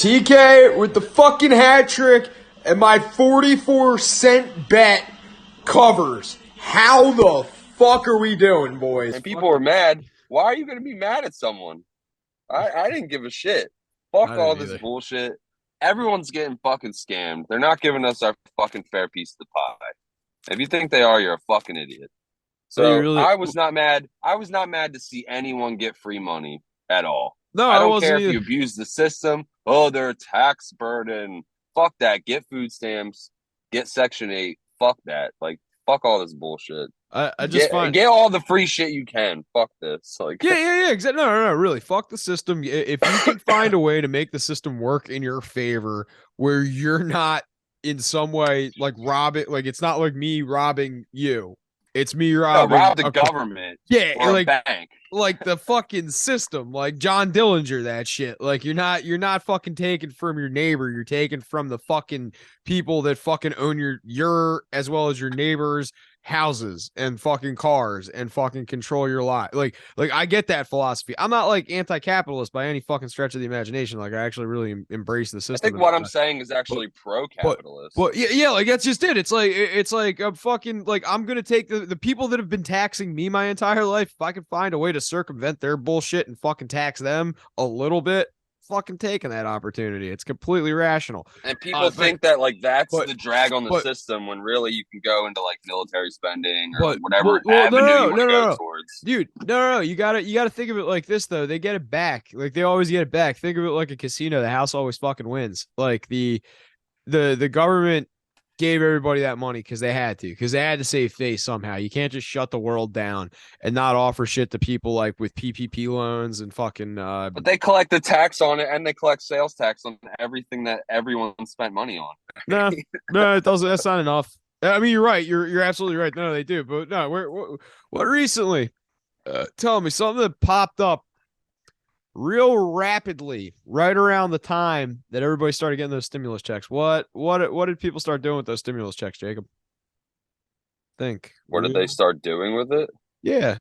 TK with the fucking hat trick and my 44-cent bet covers. How the fuck are we doing, boys? And people were mad. Why are you going to be mad at someone? I didn't give a shit. I Fuck all didn't this either. bullshit. Everyone's getting fucking scammed. They're not giving us our fucking fair piece of the pie. If you think they are, you're a fucking idiot. Oh, you So really? I was not mad. I was not mad to see anyone get free money at all. No, I I don't care wasn't if you either. abuse the system. Oh, they're a tax burden. Fuck that. Get food stamps. Get Section 8. Fuck that. Like, fuck all this bullshit. I just Get find. get all the free shit you can. Fuck this. Like, Yeah. Exactly. No. Really. Fuck the system. If you can find a way to make the system work in your favor, where you're not in some way like robbing, like it's not like me robbing you. It's me no, robbing rob the a. government Yeah, or a bank. like the fucking system, like John Dillinger, that shit. Like you're not fucking taking from your neighbor, you're taking from the fucking people that fucking own your as well as your neighbors' houses and fucking cars and fucking control your life. Like I get that philosophy. I'm not like anti-capitalist by any fucking stretch of the imagination. Like I actually really embrace the I system think and all what I'm that. saying is But actually but pro-capitalist. but yeah, like that's just it. It's like I'm fucking like I'm gonna take the people that have been taxing me my entire life. If I can find a way to circumvent their bullshit and fucking tax them a little bit, fucking taking that opportunity. It's completely rational. And people But think that like that's but the drag on the but system when really you can go into like military spending or like but whatever well no avenue you no no want to no go no. towards. Dude, no. You gotta think of it like this though. They get it back. Like they always get it back. Think of it like a casino. The house always fucking wins. Like the government gave everybody that money because they had to save face somehow. You can't just shut the world down and not offer shit to people like with PPP loans and fucking But they collect the tax on it and they collect sales tax on everything that everyone spent money on. no, no, it doesn't. That's not enough. I mean, you're right. You're absolutely right. No, they do, but no. What recently? Tell me something that popped up real rapidly right around the time that everybody started getting those stimulus checks. What did people start doing with those stimulus checks, Jacob? Think What did they real. start doing with it? Yeah,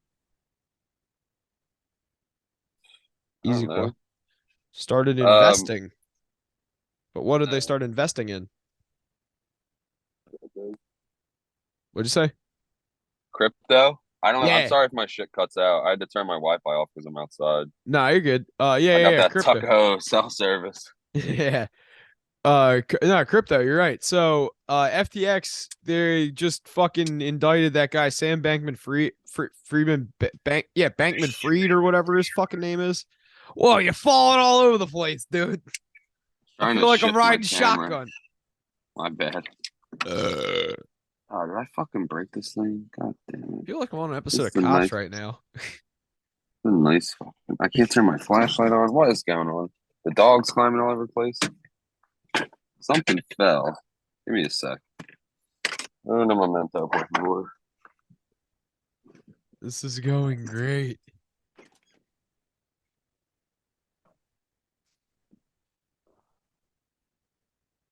I easy don't question. know. Started Um, investing. But what did they start investing in? What'd you say? crypto. I don't know. I'm Yeah. sorry if my shit cuts out. I had to turn my Wi-Fi off because I'm outside. No, you're good. I got Yeah. that Crypto. Tuckahoe self service. Yeah. No, crypto. You're right. So, FTX, they just fucking indicted that guy Sam Freeman Bankman Freed or whatever his fucking name is. Whoa, you're falling all over the place, dude. I Trying feel to like I'm shift my riding camera. shotgun. My bad. I Oh, did I fucking break this thing? God damn it. feel like I'm on an This episode is of a Cops nice, right now. a nice fucking. I can't turn my flashlight on. What is going on? The dog's climbing all over the place. Something fell. Give me a sec. Oh, no memento, por favor. This is going great.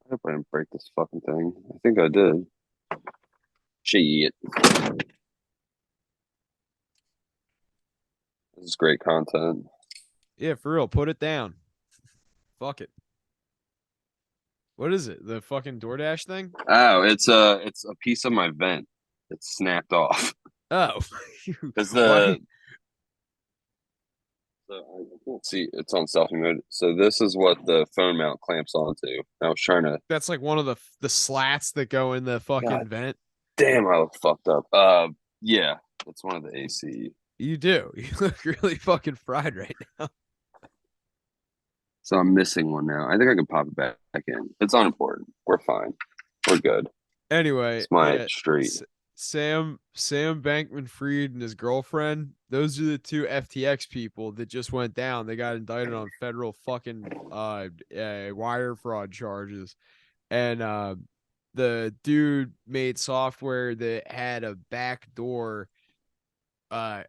I hope I didn't break this fucking thing. I think I did. Shit. This is great content. Yeah, for real. Put it down. Fuck it. What is it? The fucking DoorDash thing? Oh, it's a piece of my vent. It's snapped off. Oh. Because Why? I can't see it's on selfie mode. So this is what the phone mount clamps onto. I was trying to. That's like one of the slats that go in the fucking God vent. damn, I look fucked up. Yeah, it's one of the AC. You do. You look really fucking fried right now. So I'm missing one now. I think I can pop it back in. It's unimportant. We're fine. We're good. Anyway, It's my yeah, street. Sam Bankman Fried and his girlfriend. Those are the two FTX people that just went down. They got indicted on federal fucking wire fraud charges, and the dude made software that had a back door. Like,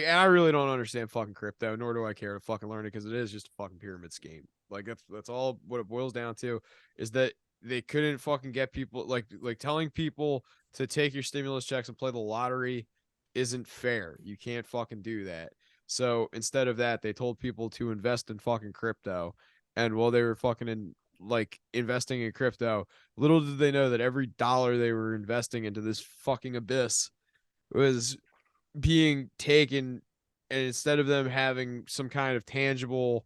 and I really don't understand fucking crypto, nor do I care to fucking learn it because it is just a fucking pyramid scheme. Like that's all what it boils down to is that they couldn't fucking get people like telling people to take your stimulus checks and play the lottery isn't fair. You can't fucking do that. So instead of that, they told people to invest in fucking crypto. And while they were fucking investing in crypto, little did they know that every dollar they were investing into this fucking abyss was being taken, and instead of them having some kind of tangible,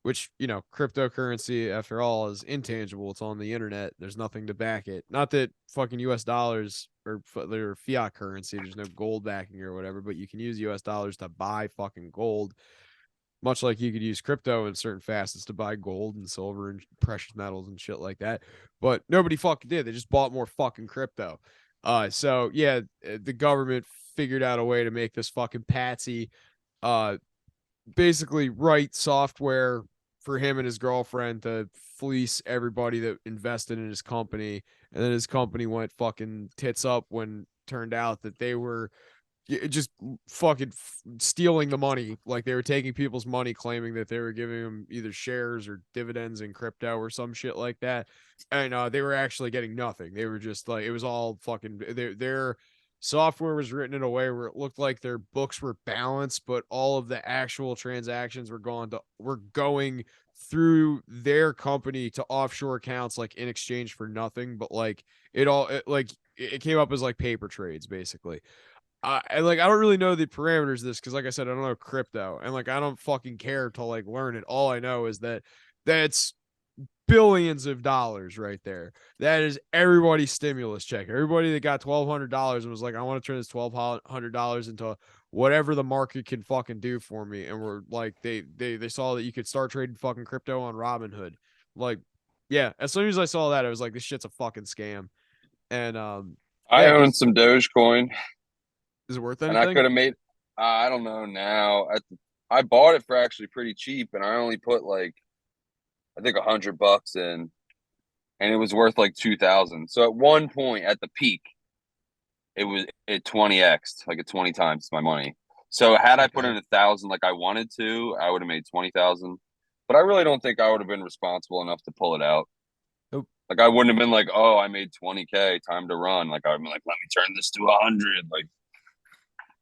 which, cryptocurrency after all is intangible, it's on the internet, there's nothing to back it. Not that fucking US dollars or their fiat currency, there's no gold backing or whatever, but you can use US dollars to buy fucking gold, much like you could use crypto in certain facets to buy gold and silver and precious metals and shit like that. But nobody fucking did. They just bought more fucking crypto. So yeah, the government figured out a way to make this fucking patsy uh basically write software for him and his girlfriend to fleece everybody that invested in his company. And then his company went fucking tits up when turned out that they were just fucking stealing the money. Like they were taking people's money, claiming that they were giving them either shares or dividends in crypto or some shit like that. And they were actually getting nothing. They were just like, it was all fucking, their software was written in a way where it looked like their books were balanced, but all of the actual transactions were going through their company to offshore accounts, like in exchange for nothing. But like it came up as like paper trades basically. I don't really know the parameters of this because, like I said, I don't know crypto, and like I don't fucking care to like learn it. All I know is that that's billions of dollars right there. That is everybody's stimulus check. Everybody that got $1,200 and was like, I want to turn this $1,200 into whatever the market can fucking do for me. And we're like, they saw that you could start trading fucking crypto on Robinhood. Like, yeah. As soon as I saw that, I was like, this shit's a fucking scam. And I yeah, own because some Dogecoin, is it worth and I anything? could have made. I don't know now. I bought it for actually pretty cheap, and I only put like I think $100 in, and it was worth like 2,000. So at one point at the peak, it 20x, like at 20 times my money. So had I put in Okay. 1,000 like I wanted to, I would have made 20,000. But I really don't think I would have been responsible enough to pull it out. Nope. Like I wouldn't have been like, oh, I made 20K, time to run. Like I'd be like, let me turn this to 100. Like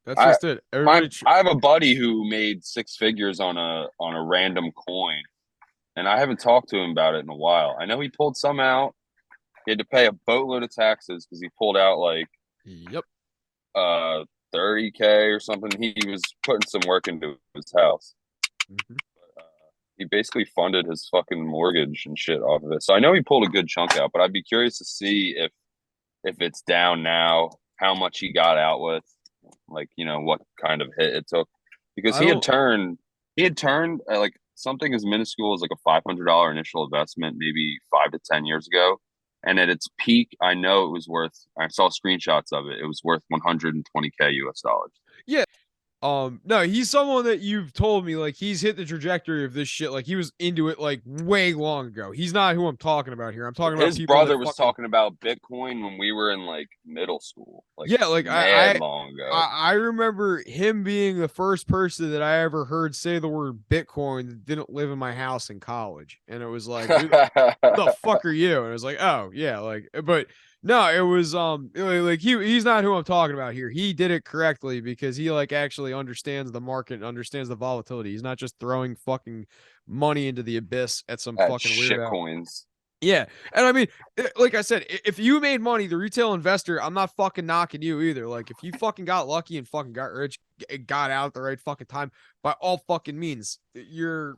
That's I just it. Everybody, I have a buddy who made six figures on a random coin, and I haven't talked to him about it in a while. I know he pulled some out. He had to pay a boatload of taxes because he pulled out like yep. uh 30K or something. He was putting some work into his house. Mm-hmm. Uh, he basically funded his fucking mortgage and shit off of it. So I know he pulled a good chunk out, but I'd be curious to see if it's down now, how much he got out with, like what kind of hit it took, because I don't. he had turned like something as minuscule as like a $500 initial investment maybe 5 to 10 years ago, and at its peak, I know it was worth. I saw screenshots of it. It was worth 120K US dollars. Yeah. No, he's someone that you've told me like he's hit the trajectory of this shit. Like he was into it like way long ago. He's not who I'm talking about here. I'm talking about His people that brother was fucking talking about Bitcoin when we were in like middle school, like yeah. Like mad long ago. I remember him being the first person that I ever heard say the word Bitcoin that didn't live in my house in college, and it was like, who the fuck are you? And I was like, oh yeah, like, but no, it was like he's not who I'm talking about here. He did it correctly because he like actually understands the market and understands the volatility. He's not just throwing fucking money into the abyss at some At fucking shit weirdo. coins. Yeah. And I mean, like I said, if you made money, the retail investor, I'm not fucking knocking you either. Like if you fucking got lucky and fucking got rich, got out at the right fucking time, by all fucking means, you've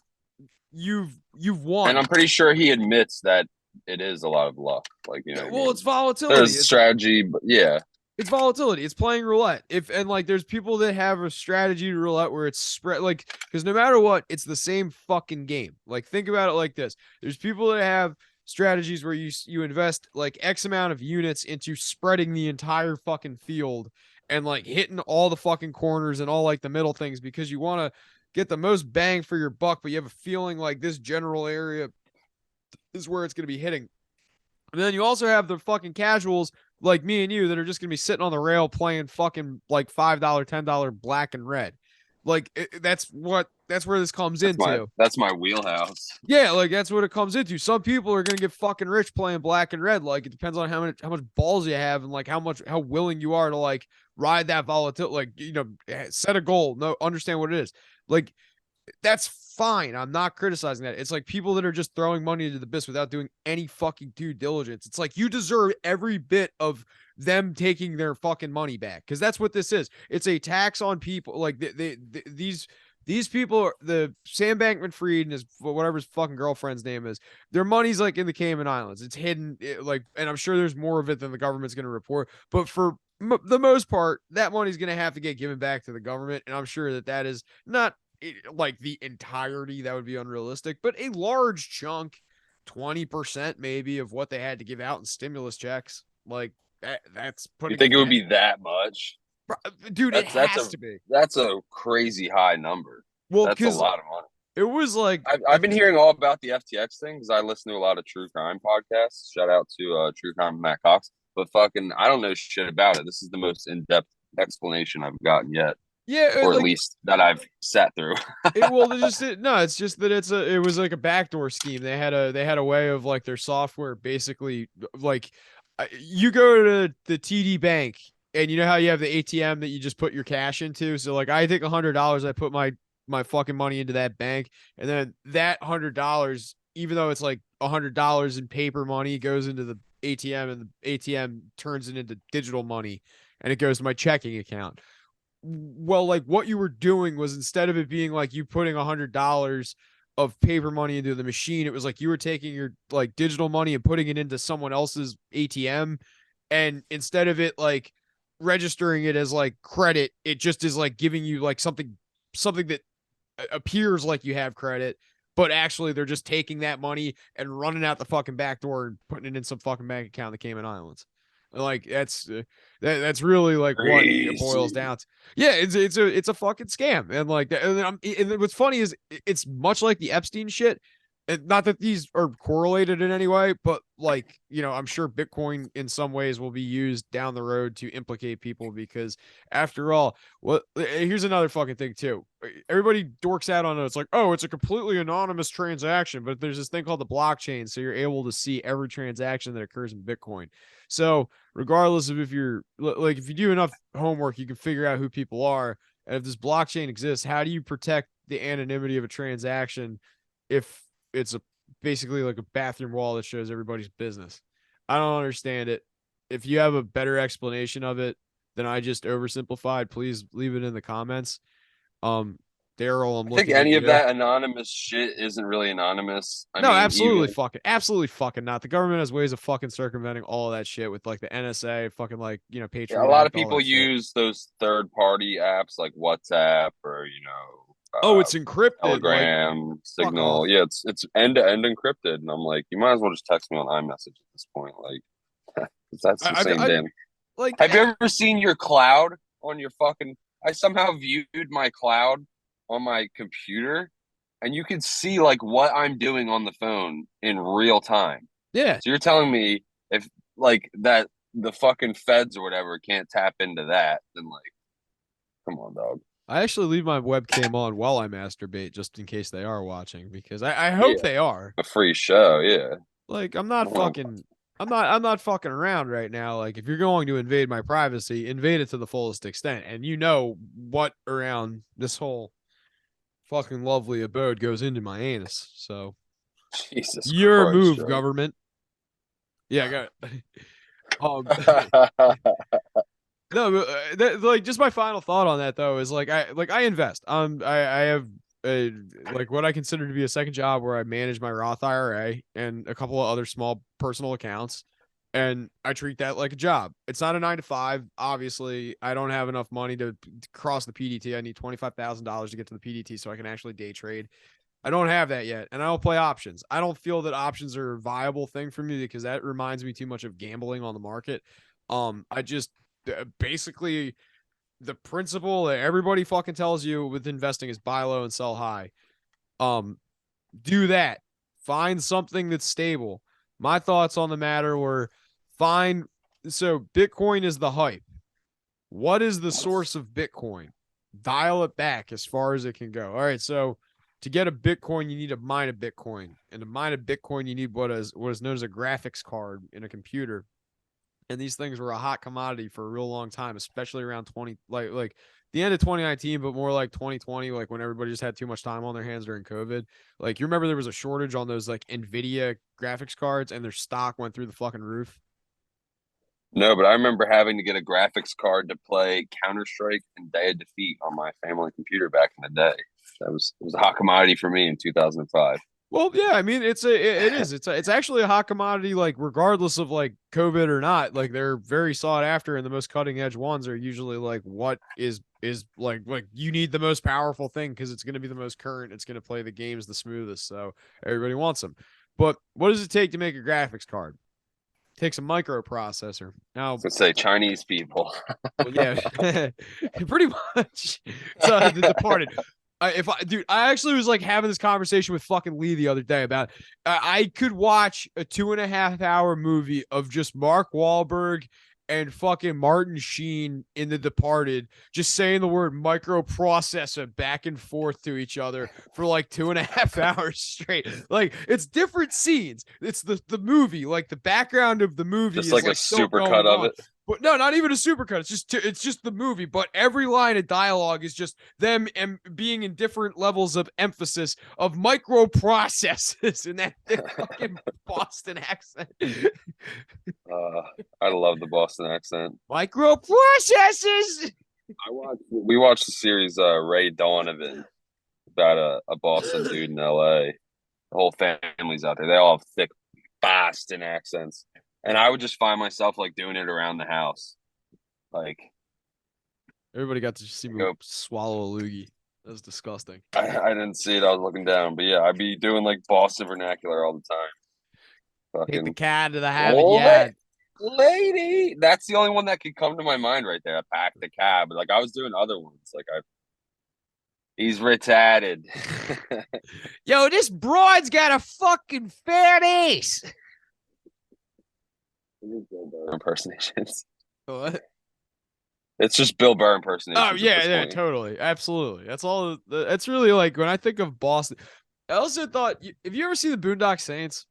And won. I'm pretty sure he admits that it is a lot of luck. Like, you know Yeah, what I well, mean? it's volatility. There's strategy, but yeah. It's volatility. It's playing roulette. If and like there's people that have a strategy to roulette where it's spread like because no matter what, it's the same fucking game. Like think about it like this. There's people that have strategies where you invest like X amount of units into spreading the entire fucking field and like hitting all the fucking corners and all like the middle things because you want to get the most bang for your buck, but you have a feeling like this general area is where it's going to be hitting. And then you also have the fucking casuals like me and you that are just gonna be sitting on the rail playing fucking like $5, $10 black and red. Like that's where this comes into. That's my wheelhouse. Yeah, like that's what it comes into. Some people are gonna get fucking rich playing black and red. Like it depends on how much balls you have and like how willing you are to like ride that volatility. Like set a goal, no understand what it is. Like That's fine. I'm not criticizing that. It's like people that are just throwing money into the abyss without doing any fucking due diligence. It's like you deserve every bit of them taking their fucking money back, because that's what this is. It's a tax on people. Like these people, the Sam Bankman-Fried and his whatever his fucking girlfriend's name is, their money's like in the Cayman Islands. It's hidden, like, and I'm sure there's more of it than the government's going to report. But for the most part, that money's going to have to get given back to the government, and I'm sure that is not like the entirety. That would be unrealistic, but a large chunk, 20% maybe of what they had to give out in stimulus checks. Like that's You putting a think it would dent. be that much? Dude, it That's has a to be. that's a crazy high number. Well, That's a because lot of money. it was like I've been hearing all about the FTX thing because I listen to a lot of true crime podcasts. Shout out to True Crime Matt Cox. But fucking, I don't know shit about it. This is the most in depth explanation I've gotten yet, yeah, or at like least that I've sat through. well, no, it's just that it was like a backdoor scheme. They had a way of like their software basically like you go to the TD Bank and you know how you have the ATM that you just put your cash into. So like I take $100, I put my fucking money into that bank, and then that $100, even though it's like $100 in paper money, goes into the ATM, and the ATM turns it into digital money, and it goes to my checking account. Well, like what you were doing was, instead of it being like you putting $100 of paper money into the machine, it was like you were taking your like digital money and putting it into someone else's ATM, and instead of it like registering it as like credit, it just is like giving you like something that appears like you have credit, but actually they're just taking that money and running out the fucking back door and putting it in some fucking bank account in the Cayman Islands. Like that's really like what it boils Crazy. down to. Yeah, it's a fucking scam, and like and what's funny is it's much like the Epstein shit. And not that these are correlated in any way, but like, I'm sure Bitcoin in some ways will be used down the road to implicate people, because after all, here's another fucking thing too. Everybody dorks out on it. It's like, oh, it's a completely anonymous transaction, but there's this thing called the blockchain, so you're able to see every transaction that occurs in Bitcoin. So regardless of if you're like, if you do enough homework, you can figure out who people are. And if this blockchain exists, how do you protect the anonymity of a transaction if it's basically like a bathroom wall that shows everybody's business? I don't understand it. If you have a better explanation of it than I just oversimplified, please leave it in the comments. Um, Daryl, I'm I think looking at any of you. that anonymous shit isn't really anonymous. I No, mean, even absolutely fucking not. The government has ways of fucking circumventing all of that shit with like the NSA, fucking like, yeah, a Patriot lot of Act, all people that shit. use those third party apps like WhatsApp or Oh, it's encrypted. Like, Telegram, fuck Signal. off. Yeah, it's end to end encrypted, and I'm like, you might as well just text me on iMessage at this point. Like, that's the same I damn. like, Have you ever seen your cloud on your fucking? I somehow viewed my cloud on my computer, and you can see like what I'm doing on the phone in real time. yeah. So you're telling me if like that the fucking feds or whatever can't tap into that, then like, come on, dog. I actually leave my webcam on while I masturbate just in case they are watching, because I hope Yeah, they are. a free show. Yeah. Like, Well, I'm not fucking around right now. Like, if you're going to invade my privacy, invade it to the fullest extent. And you know what around this whole fucking lovely abode goes into my anus. So Jesus your Christ, move, Joe. government. Yeah, I got it. Um no, like, just my final thought on that though is like I invest. I have like what I consider to be a second job where I manage my Roth IRA and a couple of other small personal accounts, and I treat that like a job. It's not a 9 to 5. Obviously, I don't have enough money to cross the PDT. I need $25,000 to get to the PDT so I can actually day trade. I don't have that yet, and I don't play options. I don't feel that options are a viable thing for me, because that reminds me too much of gambling on the market. I just basically, the principle that everybody fucking tells you with investing is buy low and sell high. Um, do that. Find something that's stable. My thoughts on the matter were, find so Bitcoin is the hype. What is the source of Bitcoin? Dial it back as far as it can go. All right, so to get a Bitcoin, you need to mine a Bitcoin, and to mine a Bitcoin, you need what is known as a graphics card in a computer. And these things were a hot commodity for a real long time, especially around 20 like the end of 2019, but more like 2020, like when everybody just had too much time on their hands during COVID. Like you remember there was a shortage on those like Nvidia graphics cards, and their stock went through the fucking roof. No, but I remember having to get a graphics card to play Counter-Strike and Day of Defeat on my family computer back in the day. It was a hot commodity for me in 2005. Well, yeah, I mean, it's actually a hot commodity, like regardless of like COVID or not. Like they're very sought after, and the most cutting edge ones are usually like what is like you need the most powerful thing because it's going to be the most current. It's going to play the games the smoothest, so everybody wants them. But what does it take to make a graphics card? It takes a microprocessor. Now, So say Chinese people. well, yeah, pretty much. So the Departed. Dude, I actually was like having this conversation with fucking Lee the other day about I could watch a 2.5 hour movie of just Mark Wahlberg and fucking Martin Sheen in The Departed, just saying the word microprocessor back and forth to each other for like 2.5 hours straight. Like it's different scenes. It's the movie, like the background of the movie Just is like a like still super going cut of on. it. But no, not even a supercut. It's just the movie. But every line of dialogue is just them being in different levels of emphasis of microprocesses in that fucking Boston accent. I love the Boston accent. Microprocesses. We watched the series Ray Donovan about a Boston dude in LA. The whole family's out there. They all have thick Boston accents. And I would just find myself like doing it around the house. Like Everybody got to see me swallow a loogie. That was disgusting. I didn't see it. I was looking down, but yeah, I'd be doing like Boston vernacular all the time. Take the Fucking cat to the haven't yet. lady. That's the only one that could come to my mind right there. I packed the cab. Like I was doing other ones. He's retarded. Yo, this broad's got a fucking fat ace. Impersonations. What? It's just Bill Burr impersonations. Oh yeah, totally, absolutely. That's all. That's really like when I think of Boston. I also thought, have you ever seen the Boondock Saints?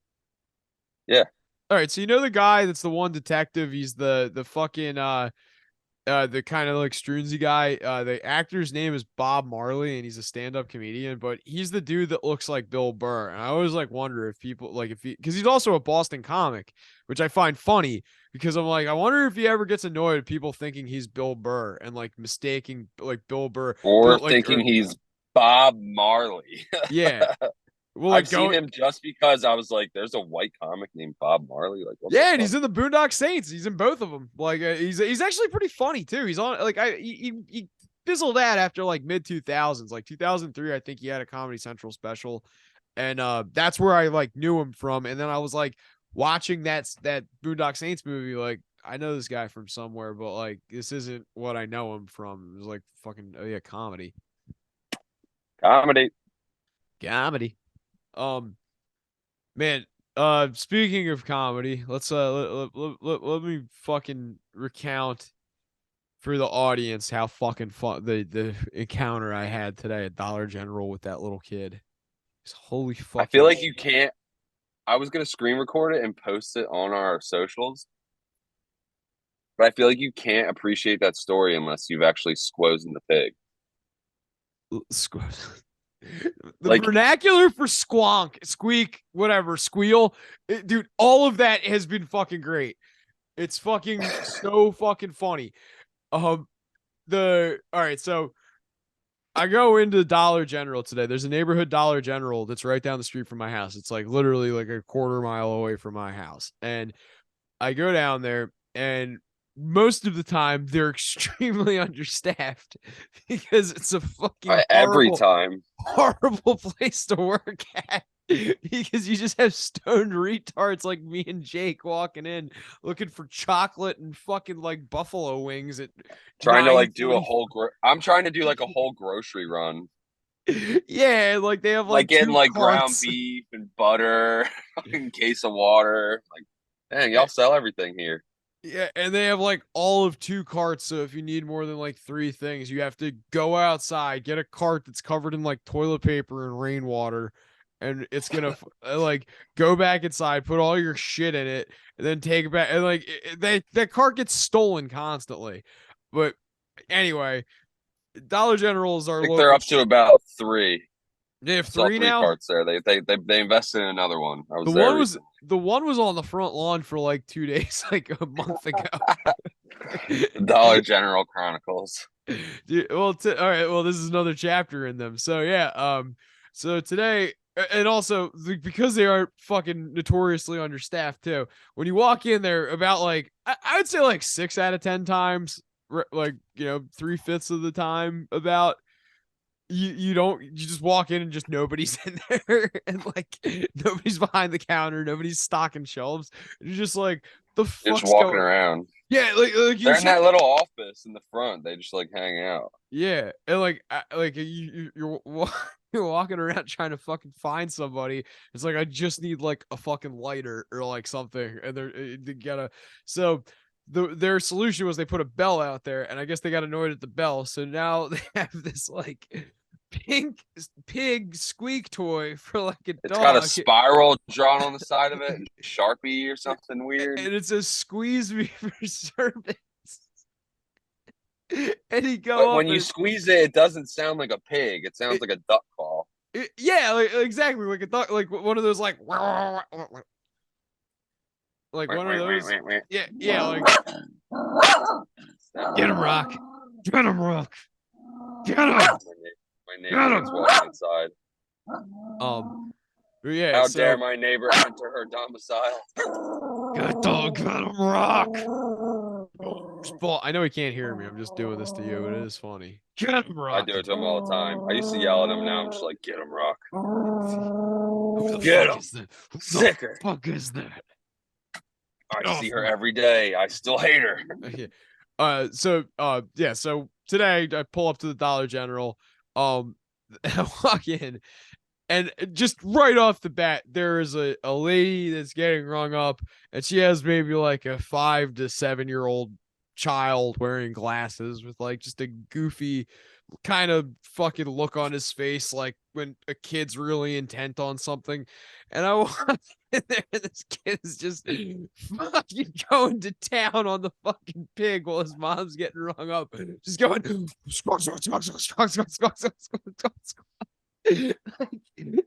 Yeah. All right, so you know the guy that's the one detective. He's the fucking the kind of like Struensy guy. The actor's name is Bob Marley, and he's a stand-up comedian. But he's the dude that looks like Bill Burr. And I always like wonder if people like if he because he's also a Boston comic, which I find funny because I'm like I wonder if he ever gets annoyed at people thinking he's Bill Burr and like mistaking like Bill Burr Or like thinking he's Bob Marley. yeah. Well, like I've seen him just because I was like, "There's a white comic named Bob Marley." Like, yeah, and he's in the Boondock Saints. He's in both of them. Like, he's actually pretty funny too. He's on like he fizzled out after like mid 2000s, like 2003. I think he had a Comedy Central special, and that's where I like knew him from. And then I was like watching that Boondock Saints movie. Like, I know this guy from somewhere, but like this isn't what I know him from. It was like fucking oh yeah, comedy. Man, speaking of comedy, let's let me fucking recount for the audience how fucking fun the encounter I had today at Dollar General with that little kid. It's holy fuck. I feel like you can't. I was gonna screen record it and post it on our socials, but I feel like you can't appreciate that story unless you've actually squozen the pig. The like, vernacular for squonk, squeak, whatever, squeal, dude, all of that has been fucking great. It's fucking so fucking funny. All right, so I go into Dollar General today. There's a neighborhood Dollar General that's right down the street from my house. It's like literally like a quarter mile away from my house. And I go down there, and most of the time they're extremely understaffed because it's a fucking every time horrible place to work at because you just have stoned retards like me and Jake walking in looking for chocolate and fucking like buffalo wings at trying to like do a whole I'm trying to do like a whole grocery run. Yeah, like they have like getting like carts. Ground beef and butter, fucking case of water. Like, dang, y'all sell everything here. Yeah, and they have like all of 2 carts. So if you need more than like 3 things, you have to go outside, get a cart that's covered in like toilet paper and rainwater, and it's gonna like go back inside, put all your shit in it, and then take it back. And like that cart gets stolen constantly. But anyway, Dollar General is I our think they're local. up to about 3. They have I saw 3 3 now. carts there. They invested in another one. I The was there one was recently. the one was on the front lawn for like 2 days, like a month ago. The Dollar General Chronicles. Dude, well, all right. Well, this is another chapter in them. So yeah. So today, and also because they are fucking notoriously understaffed too. When you walk in there, about like I would say like 6 out of 10 times, like 3/5 of the time, about you don't you just walk in and just nobody's in there, and like nobody's behind the counter, nobody's stocking shelves. You're just like, the They're just fuck's walking going? around. Yeah, like you They're in check. that little office in the front. They just like hang out. Yeah, and like you're walking around trying to fucking find somebody. It's like, I just need like a fucking lighter or like something, and they gotta. So their solution was they put a bell out there, and I guess they got annoyed at the bell, so now they have this like pink pig squeak toy for like a It's got a dog, spiral drawn on the side of it, and Sharpie or something weird. and it says "squeeze me for service." And he But go up when you and squeeze it, it doesn't sound like a pig. It sounds it, like a duck call. yeah, like, exactly, like a dog, like one of those like one of those. Yeah, yeah, like get him, Rock, get him, Rock, get him, My get neighbor is him. walking inside. Um, yeah. How dare So my neighbor enter her domicile? good dog, get him, Rock. I know he can't hear me. I'm just doing this to you, but it is funny. Get him, I Rock. do it to him all the time. I used to yell at him. Now I'm just like, get him, Rock. Who the Get fuck him. is that? Who the Sicker. fuck is that? I Get off see her my. every day. I still hate her. Okay. Yeah. So today I pull up to the Dollar General. I walk in, and just right off the bat, there is a lady that's getting rung up, and she has maybe like a 5 to 7 year old child wearing glasses with like just a goofy kind of fucking look on his face, like when a kid's really intent on something. And I walk in there, and this kid is just fucking going to town on the fucking pig while his mom's getting rung up, just going squawk, squawk, squawk, squawk, squawk, squawk, squawk, squawk, squawk, squawk. Like,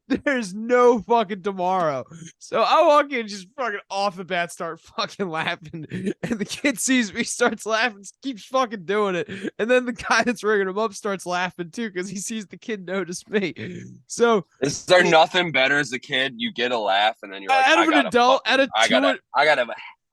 there's no fucking tomorrow. So I walk in, just fucking off the bat, start fucking laughing, and the kid sees me, starts laughing, keeps fucking doing it, and then the guy that's ringing him up starts laughing too because he sees the kid notice me. So Is there nothing better as a kid? You get a laugh, and then you're like, out of an adult, out of two,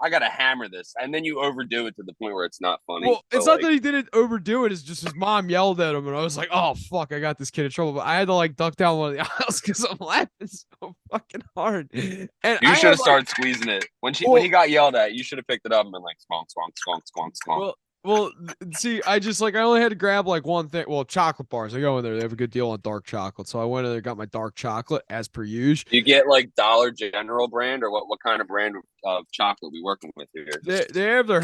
I gotta hammer this, and then you overdo it to the point where it's not funny. well, But it's not like, that he didn't overdo it. It's just his mom yelled at him, and I was like, "Oh fuck, I got this kid in trouble." But I had to like duck down one of the aisles because I'm laughing so fucking hard. And you I should had have like, started squeezing it when well, he got yelled at. You should have picked it up and been like, squonk, squonk, squonk, squonk, squonk. well, well. See, I just like I only had to grab like one thing. Well, chocolate bars. I go in there. They have a good deal on dark chocolate, so I went in there, got my dark chocolate as per usual. You get like Dollar General brand, or what kind of brand of chocolate we working with here? They have the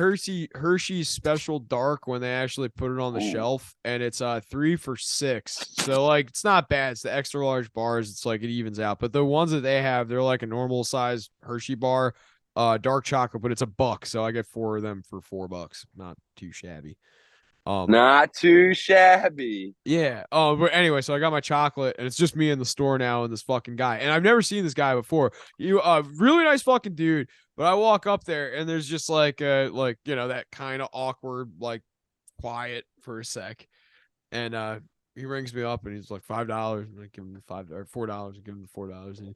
Hershey's Special Dark when they actually put it on the Ooh. shelf, and it's 3 for $6. So like it's not bad. It's the extra large bars. It's like it evens out. But the ones that they have, they're like a normal size Hershey bar, dark chocolate, but it's $1. So I get 4 of them for $4. Not too shabby. Not too shabby. Yeah. But anyway, so I got my chocolate, and it's just me in the store now and this fucking guy. And I've never seen this guy before. You really nice fucking dude. But I walk up there, and there's just like that kind of awkward, like quiet for a sec. And he rings me up, and he's like $5, and I give him the $4, and give him the $4. And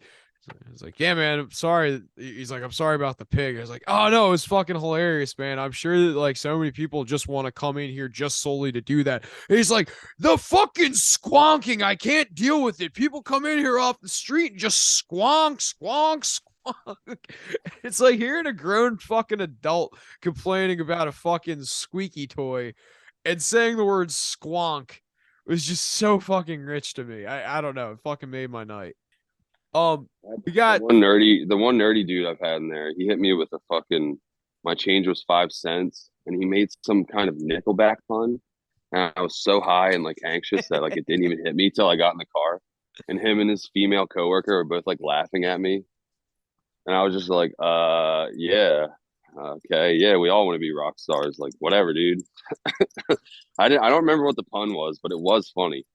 he's like, "Yeah, man, I'm sorry." He's like, "I'm sorry about the pig." I was like, "Oh no, it's fucking hilarious, man. I'm sure that like so many people just want to come in here just solely to do that." And he's like, "The fucking squonking, I can't deal with it. People come in here off the street and just squonk, squonk, squonk." It's like hearing a grown fucking adult complaining about a fucking squeaky toy and saying the word squonk was just so fucking rich to me. I don't know. It fucking made my night. We got The one nerdy dude I've had in there, he hit me with a fucking, my change was 5 cents, and he made some kind of Nickelback pun. And I was so high and like anxious that like it didn't even hit me till I got in the car. And him and his female coworker were both like laughing at me. And I was just like, yeah. Okay, yeah, we all want to be rock stars. Like, whatever, dude. I don't remember what the pun was, but it was funny.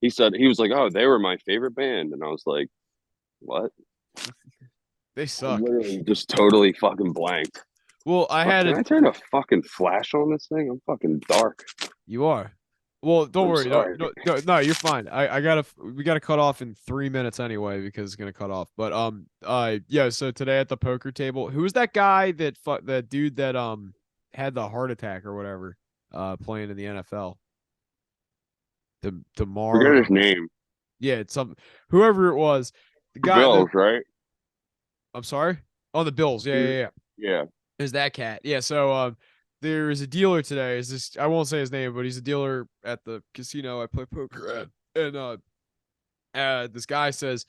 He was like, "Oh, they were my favorite band," and I was like, "What?" They I suck. literally just totally fucking blanked. Well, I Fuck, had can a I turn a fucking flash on this thing? I'm fucking dark. You are. Well, don't I'm worry. No, sorry. no, no, no, you're fine. We gotta cut off in 3 minutes anyway because it's gonna cut off. But yeah. So today at the poker table, who was that guy that dude that had the heart attack or whatever, playing in the NFL? Forget Demar. his name. Yeah, it's some whoever it was. The guy. Bills, right? I'm sorry. On the Bills. Yeah, yeah, yeah. Yeah. Is that cat? Yeah. So there is a dealer today. Is this? I won't say his name, but he's a dealer at the casino I play poker at, and this guy says,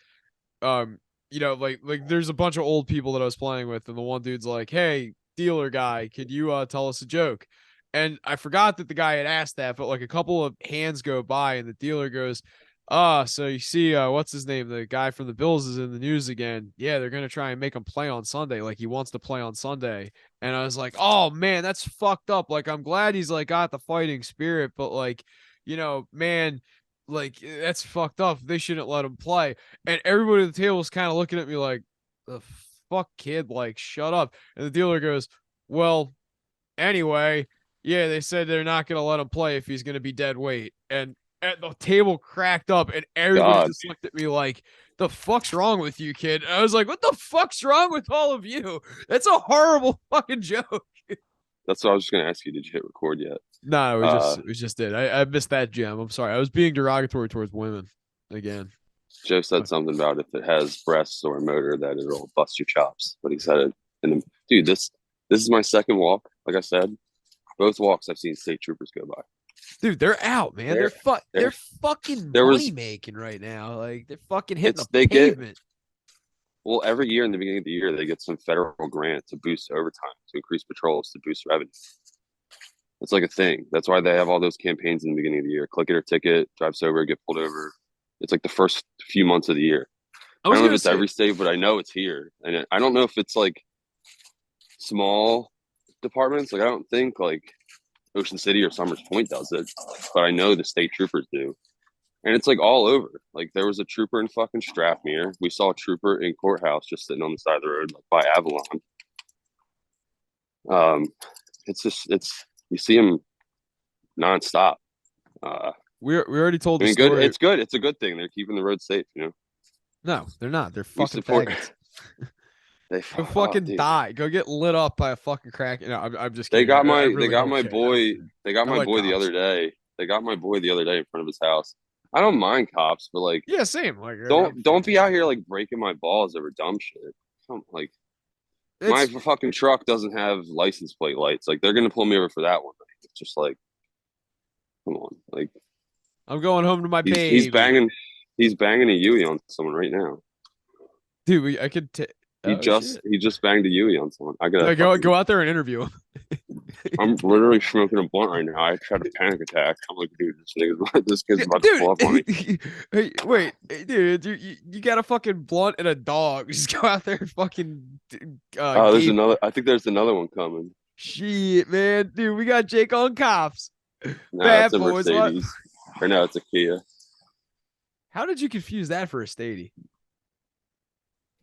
like there's a bunch of old people that I was playing with, and the one dude's like, "Hey, dealer guy, could you tell us a joke?" And I forgot that the guy had asked that, but like a couple of hands go by, and the dealer goes, so you see, what's his name? The guy from the Bills is in the news again. Yeah, they're gonna try and make him play on Sunday. Like he wants to play on Sunday. And I was like, oh man, that's fucked up. Like I'm glad he's like got the fighting spirit, but like, man, like that's fucked up. They shouldn't let him play. And everybody at the table was kind of looking at me like, the fuck, kid, like shut up. And the dealer goes, well, anyway, yeah, they said they're not gonna let him play if he's gonna be dead weight. And the table cracked up, and everybody God. just looked at me like, "The fuck's wrong with you, kid?" And I was like, "What the fuck's wrong with all of you? That's a horrible fucking joke." That's what I was just gonna ask you. Did you hit record yet? No, Uh, we just did. I missed that gem. I'm sorry. I was being derogatory towards women again. Joe said something about if it has breasts or a motor that it'll bust your chops. But he said it. And dude, this is my second walk. Like I said, both walks I've seen state troopers go by. Dude, they're out, man. There, They're there, fucking there money was. making right now. Like they're fucking hitting It's the they get pavement. well every year in the beginning of the year they get some federal grant to boost overtime to increase patrols to boost revenue. It's like a thing. That's why they have all those campaigns in the beginning of the year. Click it or ticket, drive sober, get pulled over. It's like the first few months of the year. I I was don't know if gonna it's say, every state, but I know it's here. And I don't know if it's like small departments. Like I don't think like Ocean City or Summers Point does it, but I know the state troopers do. And it's like all over. Like there was a trooper in fucking Strathmere. We saw a trooper in Courthouse just sitting on the side of the road, like by Avalon. It's just you see them nonstop. we already told I the mean, good. story. It's good. It's a good thing. They're keeping the road safe. No, they're not. They're We fucking support. faggots. They Go oh, fucking dude. die. Go get lit up by a fucking crack. No, I'm just They kidding. got I my they really got don't my care. boy. They got I my like boy the cops. other day. They got my boy the other day in front of his house. I don't mind cops, but like, Yeah, same. Like, don't be out here like breaking my balls over dumb shit. Like my it's. fucking truck doesn't have license plate lights. Like they're gonna pull me over for that one. It's just like, come on. Like I'm going home to my he's baby, banging a Yui on someone right now. dude. I could. Oh shit. He just banged a Yui on someone. I gotta Like, fucking. go out there and interview him. I'm literally smoking a blunt right now. I had a panic attack. I'm like, dude, this kid's about to pull up on me. Dude, hey, wait, dude, you got a fucking blunt and a dog. Just go out there and fucking Oh, there's gape. another. I think there's another one coming. Shit, man, dude, we got Jake on cops. No, it's Bad a boys, what? Mercedes. Or no, it's a Kia. How did you confuse that for a Stady?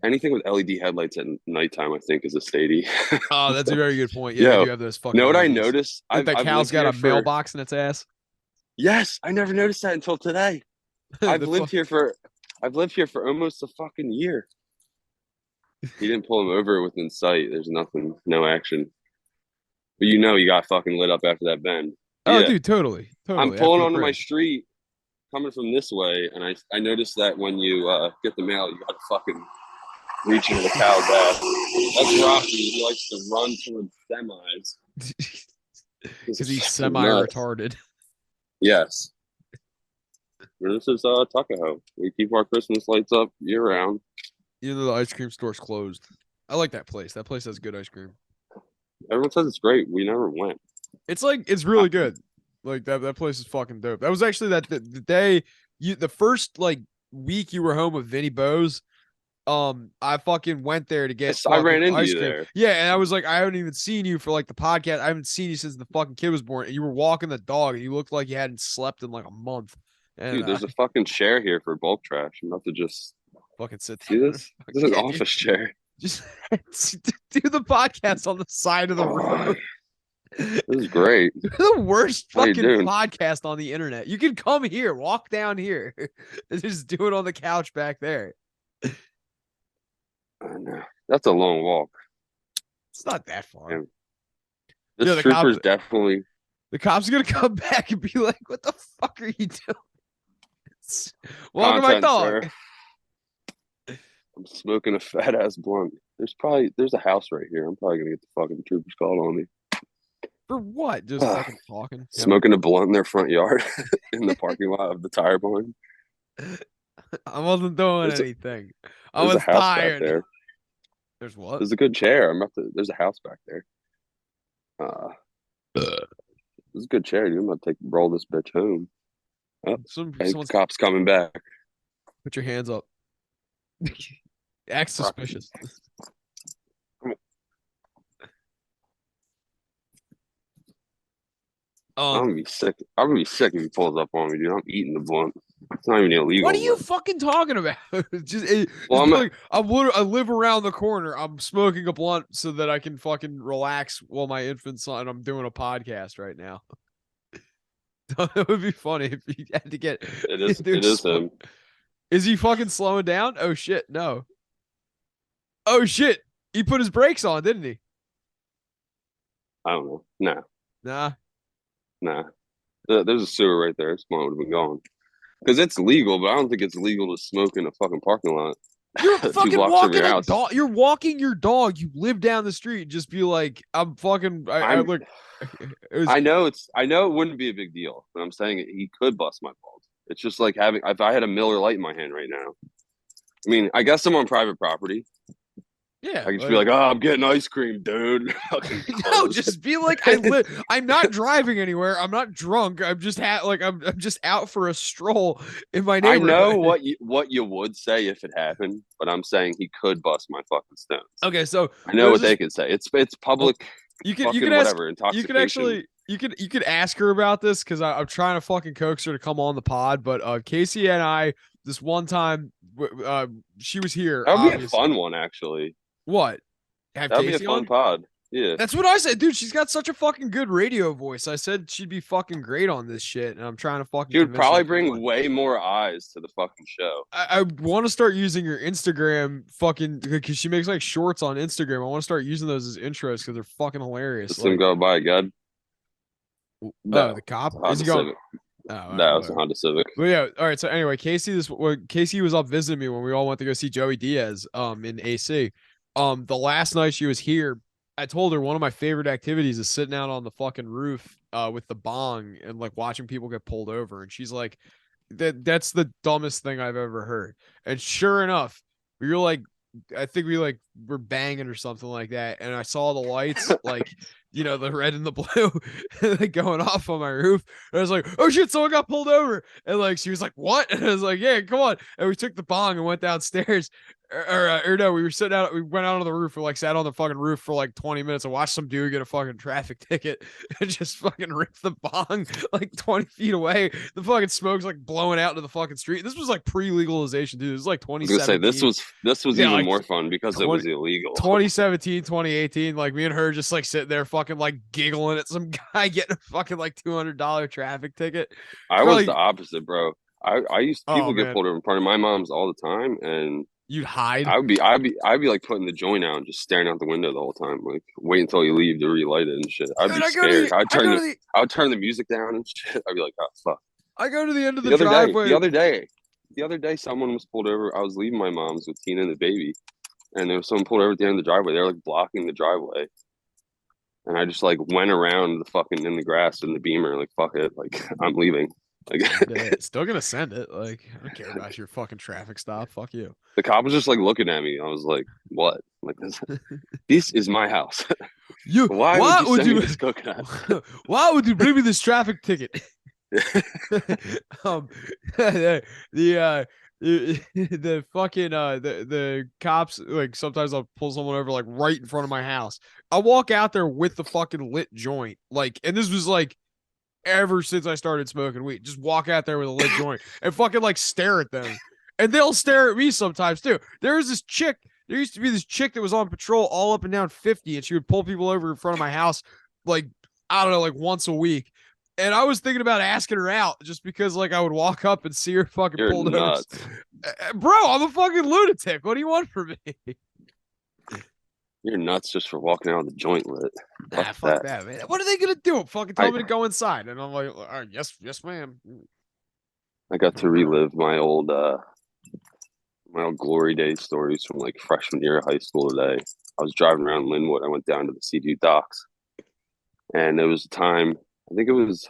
Anything with LED headlights at nighttime, I think, is a Stady. Oh, that's a very good point. Yeah, they Yo, do have those fucking know what I movies. noticed? The I've cow's lived got here a for. mailbox in its ass. Yes, I never noticed that until today. I've The lived fuck. here for. I've lived here for almost a fucking year. He didn't pull him over within sight. There's nothing, no action. But you got fucking lit up after that bend. Oh, Yeah, dude, totally, I'm totally. pulling After the onto my bridge. street coming from this way, and I noticed that when you get the mail, you got to fucking reach into the cow's ass. That's Rocky. He likes to run towards semis. Because he's Fucking nuts. semi-retarded. Yes. This is Tuckahoe. We keep our Christmas lights up year round. Even though the ice cream store's closed. I like that place. That place has good ice cream. Everyone says it's great. We never went. It's really good. Like that place is fucking dope. That was actually the day the first like week you were home with Vinny Bose. I fucking went there to get I ran fucking into ice you cream. there. Yeah, and I was like, I haven't even seen you for like the podcast. I haven't seen you since the fucking kid was born. And you were walking the dog, and you looked like you hadn't slept in like a month. And Dude, there's a fucking chair here for bulk trash. I'm about to just fucking sit see down. this. This is an Yeah, office chair. just do the podcast on the side of the road. This is great. You're the worst What are you fucking doing? podcast on the internet. You can come here, walk down here, and just do it on the couch back there. I know. That's a long walk. It's not that far. Yeah. This Yeah, the trooper's cop- definitely. The cops are gonna come back and be like, "What the fuck are you doing? Welcome my Content, dog." sir. I'm smoking a fat ass blunt. There's a house right here. I'm probably gonna get the fucking troopers called on me. For what? Just fucking talking. Smoking a blunt in their front yard in the parking lot of the tire barn. I wasn't doing anything. I There's was a house tired. back there. There's what? There's a good chair. There's a house back there. There's a good chair, dude. I'm gonna roll this bitch home. Oh, the cops coming back. Put your hands up. Act suspicious. I'm gonna be sick. I'm gonna be sick if he pulls up on me, dude. I'm eating the blunt. It's not even illegal. What are you fucking talking about? I live around the corner. I'm smoking a blunt so that I can fucking relax while my infant's on. I'm doing a podcast right now. It would be funny if he had to get. It is him. Is he fucking slowing down? Oh shit, no. Oh shit, he put his brakes on, didn't he? I don't know. Nah. There's a sewer right there. This one would have been gone. Because it's legal, but I don't think it's legal to smoke in a fucking parking lot. You're fucking walking a dog. You're walking your dog. You live down the street. Just be like, I'm fucking. I know it wouldn't be a big deal, but I'm saying he could bust my balls. It's just like if I had a Miller Lite in my hand right now. I mean, I guess I'm on private property. Yeah, I can just be like, "Oh, I'm getting ice cream, dude." No, just be like, I'm not driving anywhere. I'm not drunk. I'm just I'm just out for a stroll in my neighborhood. I know what you would say if it happened, but I'm saying he could bust my fucking stones. Okay, so I know what they could say. It's public. You can ask, whatever intoxication. You could ask her about this because I'm trying to fucking coax her to come on the pod. But Casey and I, this one time, she was here. That would be a fun one, actually. What? That'd be a fun pod. Yeah. That's what I said, dude. She's got such a fucking good radio voice. I said she'd be fucking great on this shit, and I'm trying to fucking. She would probably bring way more eyes to the fucking show. I want to start using her Instagram fucking because she makes like shorts on Instagram. I want to start using those as intros because they're fucking hilarious. Let him go by, God. No, the cop is he going? No, it's a Honda Civic. But yeah, all right. So anyway, Casey was up visiting me when we all went to go see Joey Diaz in AC. The last night she was here, I told her one of my favorite activities is sitting out on the fucking roof with the bong and like watching people get pulled over. And she's like, that's the dumbest thing I've ever heard. And sure enough, we were like, I think we like were banging or something like that. And I saw the lights, like, you know, the red and the blue like going off on my roof. And I was like, oh shit, someone got pulled over. And like, she was like, what? And I was like, yeah, come on. And we took the bong and went downstairs. Or no, we were sitting out. We went out on the roof. We like sat on the fucking roof for like 20 minutes and watched some dude get a fucking traffic ticket and just fucking rip the bong like 20 feet away. The fucking smoke's like blowing out into the fucking street. This was like pre-legalization, dude. It was like 2017. I was gonna say this was even like, more fun because it was illegal. 2017, 2018. Like me and her just like sitting there fucking like giggling at some guy getting a fucking like $200 traffic ticket. I was the opposite, bro. I used people get pulled over in front of my mom's all the time, and you'd hide. I'd be like putting the joint out and just staring out the window the whole time, like wait until you leave to relight it and shit. I'd be scared. I'd turn the music down and shit. I'd be like, oh fuck. I go to the end of the driveway. The other day, someone was pulled over. I was leaving my mom's with Tina and the baby, and there was someone pulled over at the end of the driveway. They were like blocking the driveway, and I just like went around the fucking in the grass in the Beamer, like fuck it, like I'm leaving. Like, still gonna send it. Like, I don't care about your fucking traffic stop. Fuck you. The cop was just like looking at me. I was like, "What? Like this is my house. Why would you this coconut? Why would you bring me this traffic ticket?" The fucking the cops, like, sometimes I'll pull someone over like right in front of my house. I walk out there with the fucking lit joint, like, and this was like ever since I started smoking weed. Just walk out there with a lit joint and fucking like stare at them. And they'll stare at me sometimes too. There was this chick, there used to be this chick that was on patrol all up and down 50, and she would pull people over in front of my house, like, I don't know, like once a week. And I was thinking about asking her out just because, like, I would walk up and see her fucking You're pulled over. nuts. Bro, I'm a fucking lunatic. What do you want from me? You're nuts just for walking out with a joint lit. Nah, fuck that, man. What are they gonna do? Fucking tell I me to go inside, and I'm like, yes, yes, ma'am. I got to relive my old glory days stories from like freshman year of high school today. I was driving around Linwood. I went down to the CG docks, and it was a time. I think it was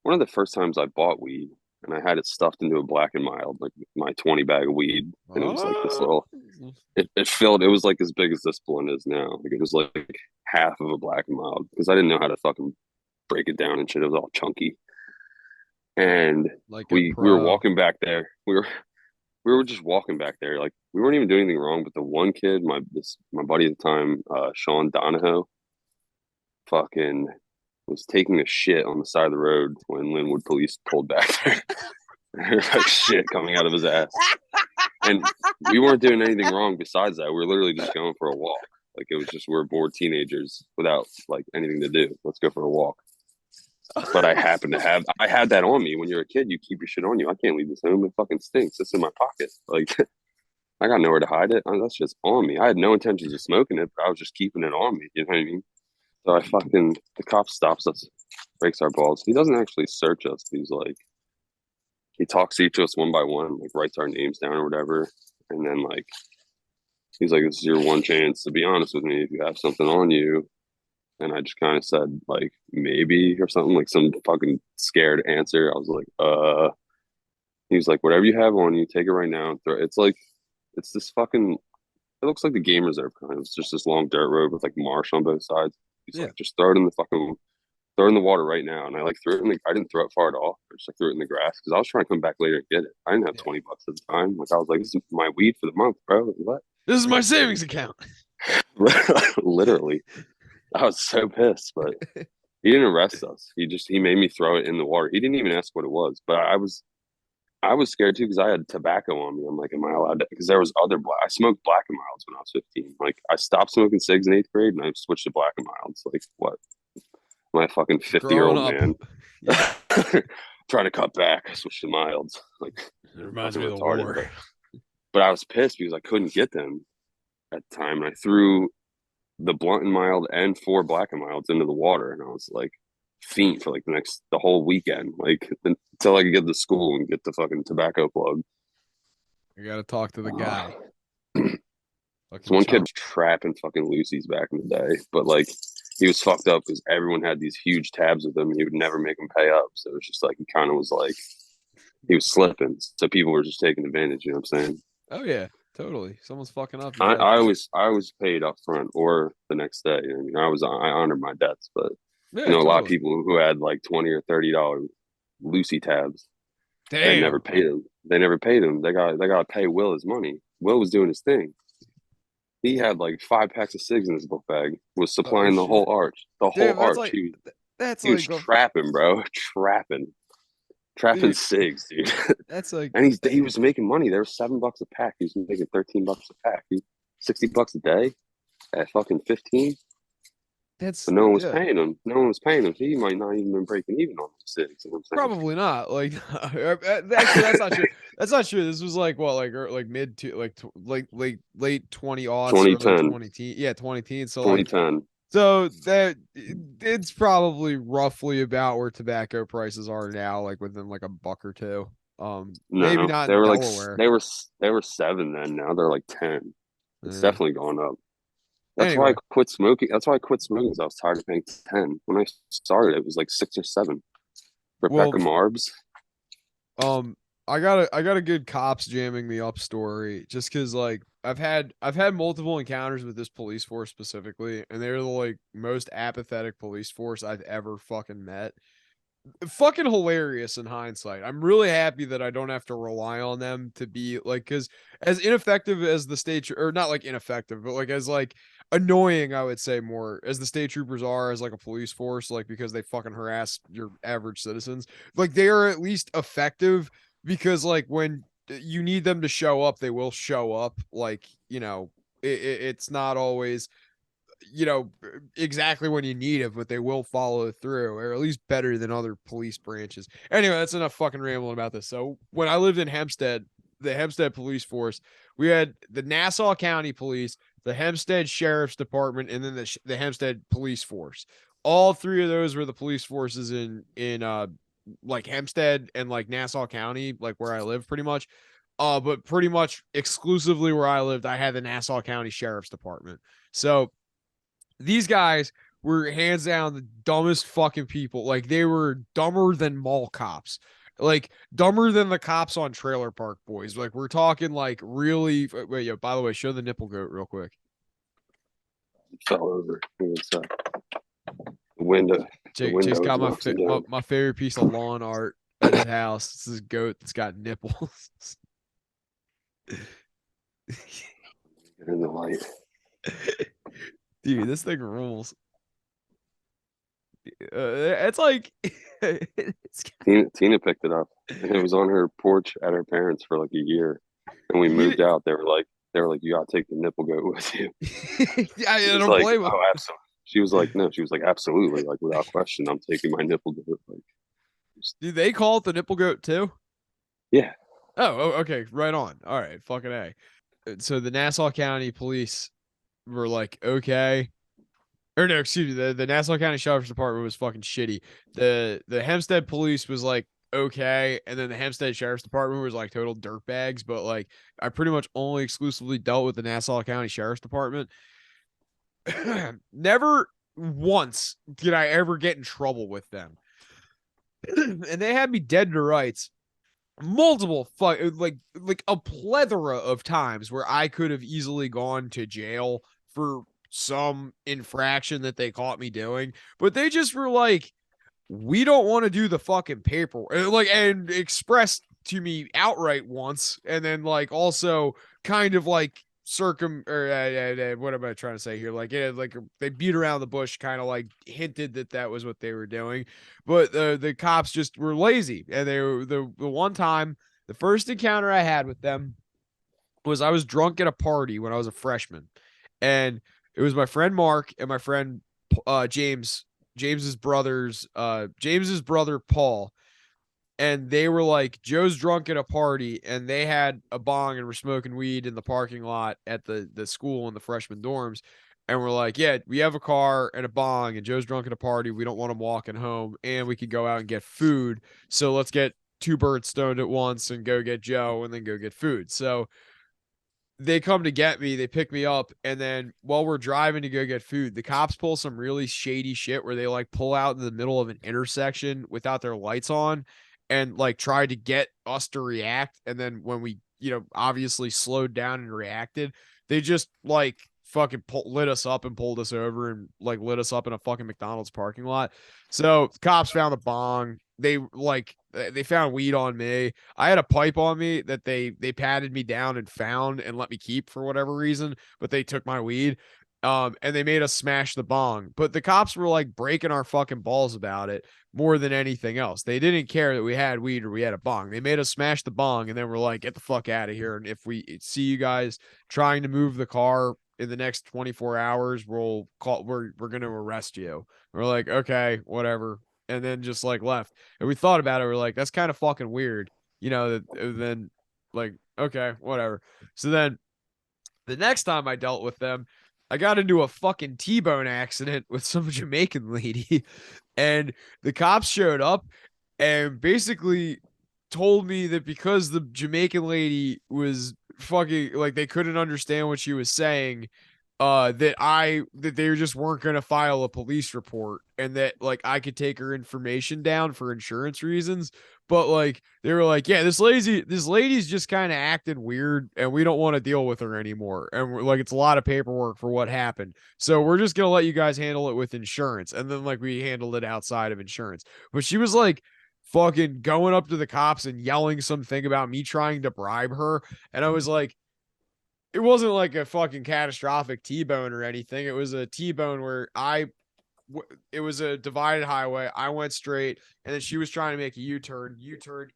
one of the first times I bought weed, and I had it stuffed into a Black and Mild, like my 20 bag of weed, and it was like this Oh. little. It filled. It was like as big as this blunt is now. Like it was like half of a Black and Mild because I didn't know how to fucking break it down and shit. It was all chunky. And Like a we were pro. walking back there. We were just walking back there. Like we weren't even doing anything wrong. But the one kid, my buddy at the time, Sean Donahoe, fucking was taking a shit on the side of the road when Linwood police pulled back there. Like shit coming out of his ass. And we weren't doing anything wrong besides that. We were literally just going for a walk. Like it was just we were bored teenagers without like anything to do. Let's go for a walk. But I had that on me. When you're a kid, you keep your shit on you. I can't leave this home. It fucking stinks. It's in my pocket. Like I got nowhere to hide it. That's just on me. I had no intentions of smoking it, but I was just keeping it on me. You know what I mean? So the cop stops us, breaks our balls. He doesn't actually search us. He's like, he talks to each of us one by one, like writes our names down or whatever. And then like, he's like, this is your one chance to be honest with me. If you have something on you, and I just kind of said like maybe or something, like some fucking scared answer. I was like, he was like, whatever you have on you, take it right now and throw it. It's like it's this fucking it looks like the game reserve kind of. It's just this long dirt road with like marsh on both sides. He's Yeah. like, just throw it in the fucking throw it in the water right now. And I like threw it in the I didn't throw it far at all. I just like threw it in the grass because I was trying to come back later and get it. I didn't have Yeah. 20 bucks at the time. Like I was like, this is my weed for the month, bro. What? This is my savings account. Literally. I was so pissed, but he didn't arrest us. He made me throw it in the water. He didn't even ask what it was. But I was scared too because I had tobacco on me. I'm like, am I allowed to? Because there was other black. I smoked Black and Milds when I was 15. Like I stopped smoking cigs in 8th grade and I switched to Black and Milds. Like what? My fucking 50-year Growing old up. man Yeah. trying to cut back. I switched to milds. Like It reminds fucking me of the retarded. war. But I was pissed because I couldn't get them at the time. And I threw the blunt and mild and 4 Black and Milds into the water, and I was like fiend for like the whole weekend, like until I could get to school and get the fucking tobacco plug. I gotta talk to the guy. So Fucking one kid chump. was trapping fucking Lucy's back in the day, but like he was fucked up because everyone had these huge tabs with him and he would never make them pay up. So it was just like he kind of was like he was slipping. So people were just taking advantage, you know what I'm saying? Oh yeah, totally. Someone's fucking up. You I, gotta I always I always paid up front or the next day. I mean, I honored my debts, but Yeah, a lot of totally. people who had like $20 or $30 Lucy tabs, they never Damn. paid them. They never paid him. They got to pay Will his money. Will was doing his thing. He had like 5 packs of cigs in his book bag. Was Oh supplying the whole shit. arch. The whole Damn, arch. that's He was like trapping, bro. Trapping dude, cigs, dude. that's like And he was making money. They were $7 a pack. He was making $13 a pack. 60 bucks a day at fucking 15. that's But no one was yeah. paying him. No one was paying him. He might not even been breaking even on them cigs. You know what I'm saying? Probably not. Like actually, that's not true. That's not true. This was like what, like mid to like late 20 aughts, early 2010. 20 teen. Yeah, 20 teens. So like 2010. so that it's probably roughly about where tobacco prices are now, like within like a buck or two. Maybe No, not they in were like Delaware. they were 7 then. Now they're like 10. It's Uh, definitely gone up. That's why I anyway, quit smoking. That's why I quit smoking because I was tired of paying 10. When I started, it was like 6 or 7. Rebecca well, Marbs. Um, I got a good cops jamming me up story just because like I've had multiple encounters with this police force specifically, and they're the like most apathetic police force I've ever fucking met. fucking hilarious in hindsight. I'm really happy that I don't have to rely on them to be like, because as ineffective as the state, or not like ineffective, but like as like annoying, I would say more as the state troopers are as like a police force, like because they fucking harass your average citizens. Like they are at least effective because like when you need them to show up, they will show up. Like it's not always exactly when you need it, but they will follow through, or at least better than other police branches. Anyway, that's enough fucking rambling about this. So when I lived in Hempstead, the Hempstead police force, we had the Nassau County Police, the Hempstead Sheriff's Department, and then the Hempstead Police Force. All three of those were the police forces in like Hempstead and like Nassau County, like where I live pretty much. But pretty much exclusively where I lived, I had the Nassau County Sheriff's Department. So these guys were hands down the dumbest fucking people. Like they were dumber than mall cops. Like dumber than the cops on Trailer Park Boys. Like we're talking like really. Wait, yo. By the way, show the nipple goat real quick. It fell over. The window. The Jake's window got knocks him down. my favorite piece of lawn art at his house. This is a goat that's got nipples. Get in the light. Dude, this thing rules. It's like Tina picked it up, and it was on her porch at her parents for like a year. And we moved out. They were like, you gotta take the nipple goat with you. I She was don't like, blame him. oh, absolutely. She was like, no. She was like, absolutely, like without question, I'm taking my nipple goat. Like, Do they call it the nipple goat too? yeah. Oh, okay, right on. All right, fucking A. So the Nassau County Police were like, okay. Or no, excuse me, the Nassau County Sheriff's Department was fucking shitty. The Hempstead Police was like okay, and then the Hempstead Sheriff's Department was like total dirtbags. But like, I pretty much only exclusively dealt with the Nassau County Sheriff's Department. Never once did I ever get in trouble with them, and they had me dead to rights multiple like a plethora of times where I could have easily gone to jail for some infraction that they caught me doing, but they just were like, we don't want to do the fucking paperwork, and expressed to me outright once, and then like also kind of like what am I trying to say here? Like, yeah, like they beat around the bush, kind of like hinted that that was what they were doing, but the cops just were lazy, and they were the one time, the first encounter I had with them was I was drunk at a party when I was a freshman, and it was my friend Mark and my friend James, James's brother Paul, and they were like, Joe's drunk at a party, and they had a bong and were smoking weed in the parking lot at the school in the freshman dorms. And we're like, yeah, we have a car and a bong, and Joe's drunk at a party. We don't want him walking home, and we could go out and get food. So let's get two birds stoned at once and go get Joe and then go get food. So they come to get me, they pick me up, and then while we're driving to go get food, the cops pull some really shady shit where they like pull out in the middle of an intersection without their lights on and like try to get us to react. And then when we, obviously slowed down and reacted, they just like fucking lit us up and pulled us over and like lit us up in a fucking McDonald's parking lot. So cops found the bong. They found weed on me. I had a pipe on me that they patted me down and found and let me keep for whatever reason, but they took my weed. And they made us smash the bong. But the cops were like breaking our fucking balls about it more than anything else. They didn't care that we had weed or we had a bong. They made us smash the bong, and then we're like, get the fuck out of here. And if we see you guys trying to move the car in the next 24 hours, we're gonna arrest you. We're like, okay, whatever. And then just like left. And we thought about it, we're like, that's kind of fucking weird. Then like, okay, whatever. So then the next time I dealt with them, I got into a fucking T-bone accident with some Jamaican lady, and the cops showed up and basically told me that because the Jamaican lady was fucking like they couldn't understand what she was saying, that they just weren't going to file a police report, and that like I could take her information down for insurance reasons. But like they were like, yeah, this lady's just kind of acting weird, and we don't want to deal with her anymore. And we're like, it's a lot of paperwork for what happened, so we're just gonna let you guys handle it with insurance. And then like we handled it outside of insurance. But she was like fucking going up to the cops and yelling something about me trying to bribe her, and I was like, it wasn't like a fucking catastrophic T-bone or anything. It was a T-bone where it was a divided highway. I went straight, and then she was trying to make a U-turn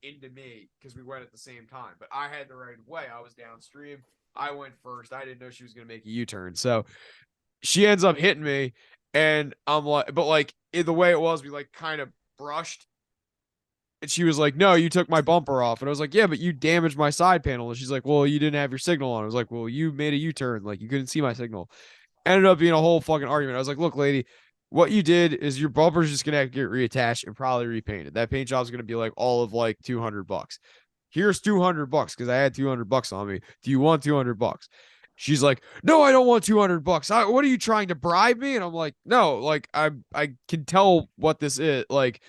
into me because we went at the same time. But I had the right of way. I was downstream. I went first. I didn't know she was going to make a U-turn. So she ends up hitting me, and I'm like, but like the way it was, we like kind of brushed. And she was like, no, you took my bumper off. And I was like, yeah, but you damaged my side panel. And she's like, well, you didn't have your signal on. I was like, well, you made a U-turn. Like, you couldn't see my signal. Ended up being a whole fucking argument. I was like, look, lady, what you did is your bumper's just going to have to get reattached and probably repainted. That paint job's going to be like all of like $200. Here's $200 because I had $200 on me. Do you want $200? She's like, no, I don't want $200. What are you trying to bribe me? And I'm like, no, like I can tell what this is. Like,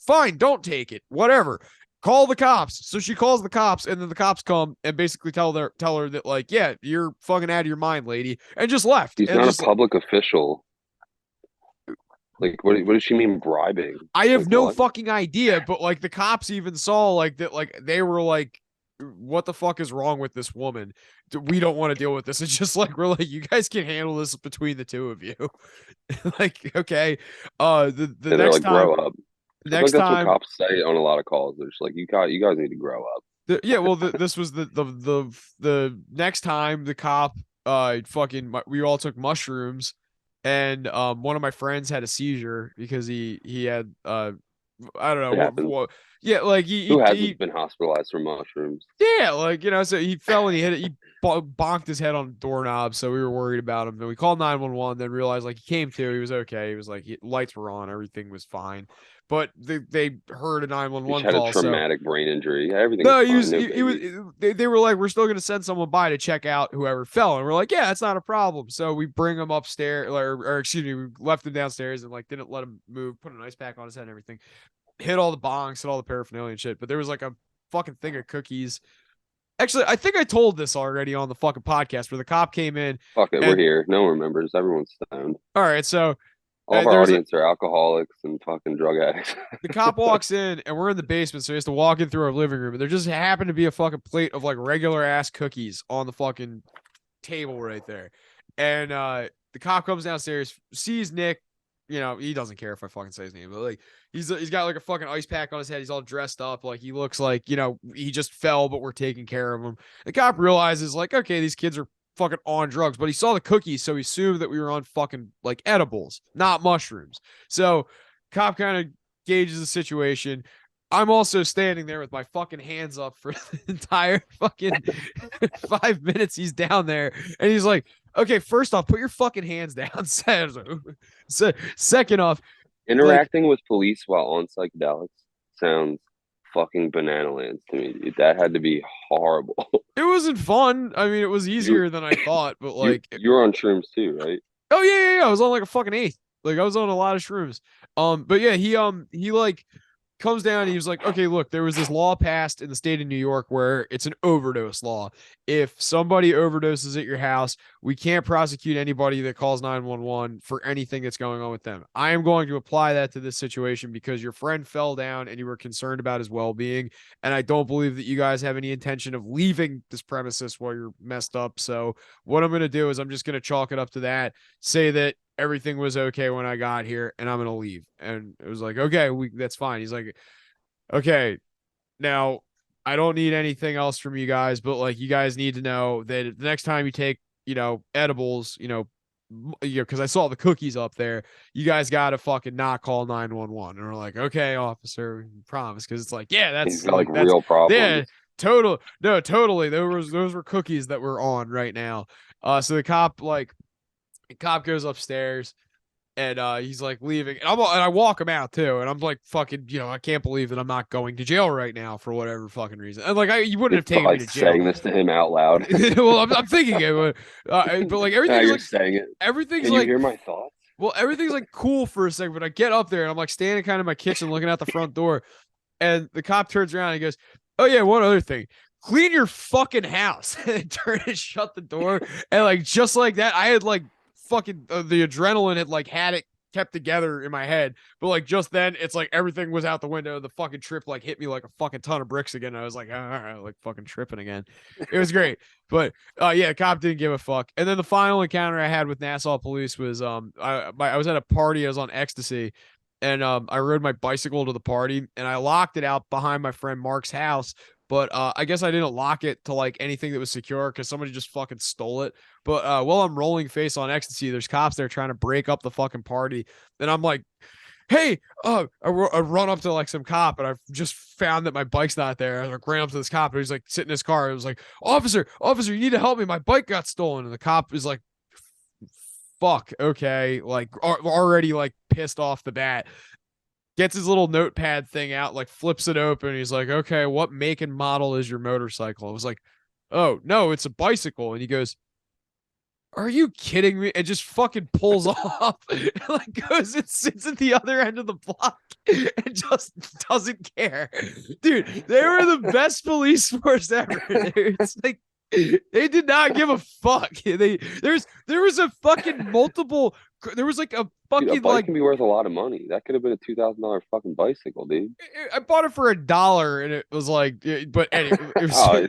fine, don't take it. Whatever. Call the cops. So she calls the cops, and then the cops come and basically tell her that like, yeah, you're fucking out of your mind, lady, and just left. He's And not just a public official. Like, what does she mean bribing? I have Like, no what? fucking idea, but like the cops even saw like that, like they were like, what the fuck is wrong with this woman? We don't want to deal with this. It's just like we're like, you guys can handle this between the two of you. Like, okay. The And they're next like, time grow up. I feel next like that's what time cops say on a lot of calls. They're just like, you guys need to grow up. yeah, well, this was the next time the cop fucking we all took mushrooms, and one of my friends had a seizure because he had I don't know It happens. what yeah, like Who he hasn't been hospitalized for mushrooms? yeah, like, so he fell and he hit it. He bonked his head on the doorknob, so we were worried about him. Then we called 911. Then realized like he came to, he was okay. He was like lights were on, everything was fine. But they heard a He 911 had a call, so traumatic brain injury. Yeah, everything's no, fine. No he was. biggie. They were like, we're still going to send someone by to check out whoever fell, and we're like, yeah, that's not a problem. So we bring him upstairs, or excuse me, we left him downstairs and like didn't let him move, put an ice pack on his head and everything, hit all the bongs, hit all the paraphernalia and shit. But there was like a fucking thing of cookies. Actually, I think I told this already on the fucking podcast where the cop came in Fuck it, we're and here. No one remembers. Everyone's stoned. all right, so All of our there's a audience are alcoholics and fucking drug addicts. the cop walks in and we're in the basement, so he has to walk in through our living room. And there just happened to be a fucking plate of like regular ass cookies on the fucking table right there. And the cop comes downstairs, sees Nick. He doesn't care if I fucking say his name, but like he's got like a fucking ice pack on his head. He's all dressed up, like he looks like he just fell, but we're taking care of him. The cop realizes like, okay, these kids are fucking on drugs, but he saw the cookies, so he assumed that we were on fucking like edibles, not mushrooms. So cop kind of gauges the situation. I'm also standing there with my fucking hands up for the entire fucking 5 minutes. He's down there and he's like, okay, first off, put your fucking hands down. So, second off, like, Interacting with police while on psychedelics sounds fucking banana lands to me. That had to be horrible. it wasn't fun. I mean, it was You easier than I thought, but you like, you're on shrooms too, right? oh yeah. I was on like a fucking eighth. Like I was on a lot of shrooms. But yeah, he like comes down and he was like, okay, look, there was this law passed in the state of New York where it's an overdose law. If somebody overdoses at your house, we can't prosecute anybody that calls 911 for anything that's going on with them. I am going to apply that to this situation because your friend fell down and you were concerned about his well-being. And I don't believe that you guys have any intention of leaving this premises while you're messed up. So what I'm going to do is I'm just going to chalk it up to that, say that everything was okay when I got here and I'm gonna leave. And it was like, okay, that's fine. He's like, okay, now I don't need anything else from you guys, but like you guys need to know that the next time you take, edibles, because I saw the cookies up there, you guys gotta fucking not call 911. And we're like, okay, officer, promise. Cause it's like, yeah, He's that's got like like that's real yeah, problems. totally. Those were cookies that were on right now. So the cop goes upstairs. And he's like leaving, and I walk him out too, and I'm like fucking, I can't believe that I'm not going to jail right now for whatever fucking reason. And like, you wouldn't You're have taken me probably to jail. saying this to him out loud. Well, I'm thinking it, but like Now everything's you're like saying it. everything's Can you like hear my thoughts? well, everything's like cool for a second, but I get up there and I'm like standing kind of in my kitchen looking out the front door, and the cop turns around and he goes, "Oh yeah, one other thing. Clean your fucking house." And turn and shut the door. And like just like that, I had like fucking the adrenaline had it kept together in my head. But like just then, it's like everything was out the window. The fucking trip like hit me like a fucking ton of bricks again. I was like, all right, like fucking tripping again. It was great. But yeah, the cop didn't give a fuck. And then the final encounter I had with Nassau police was I was at a party. I was on ecstasy, and I rode my bicycle to the party, and I locked it out behind my friend Mark's house. But I guess I didn't lock it to like anything that was secure because somebody just fucking stole it. But while I'm rolling face on ecstasy, there's cops there trying to break up the fucking party, and I'm like, "Hey!" I run up to like some cop, and I've just found that my bike's not there. I like, ran up to this cop, and he's like sitting in his car. It was like, officer, you need to help me. My bike got stolen." And the cop is like, fuck, okay, like already like pissed off the bat, gets his little notepad thing out, like flips it open. He's like, "Okay, what make and model is your motorcycle?" I was like, "Oh no, it's a bicycle." And he goes, "Are you kidding me?" And just fucking pulls off and like goes and sits at the other end of the block and just doesn't care. Dude, they were the best police force ever. It's like they did not give a fuck. There was a fucking multiple. There was like a Dude, a fucking bike like can be worth a lot of money. That could have been a $2,000 fucking bicycle, dude. I bought it for $1, and it was like, but anyway, it was Oh,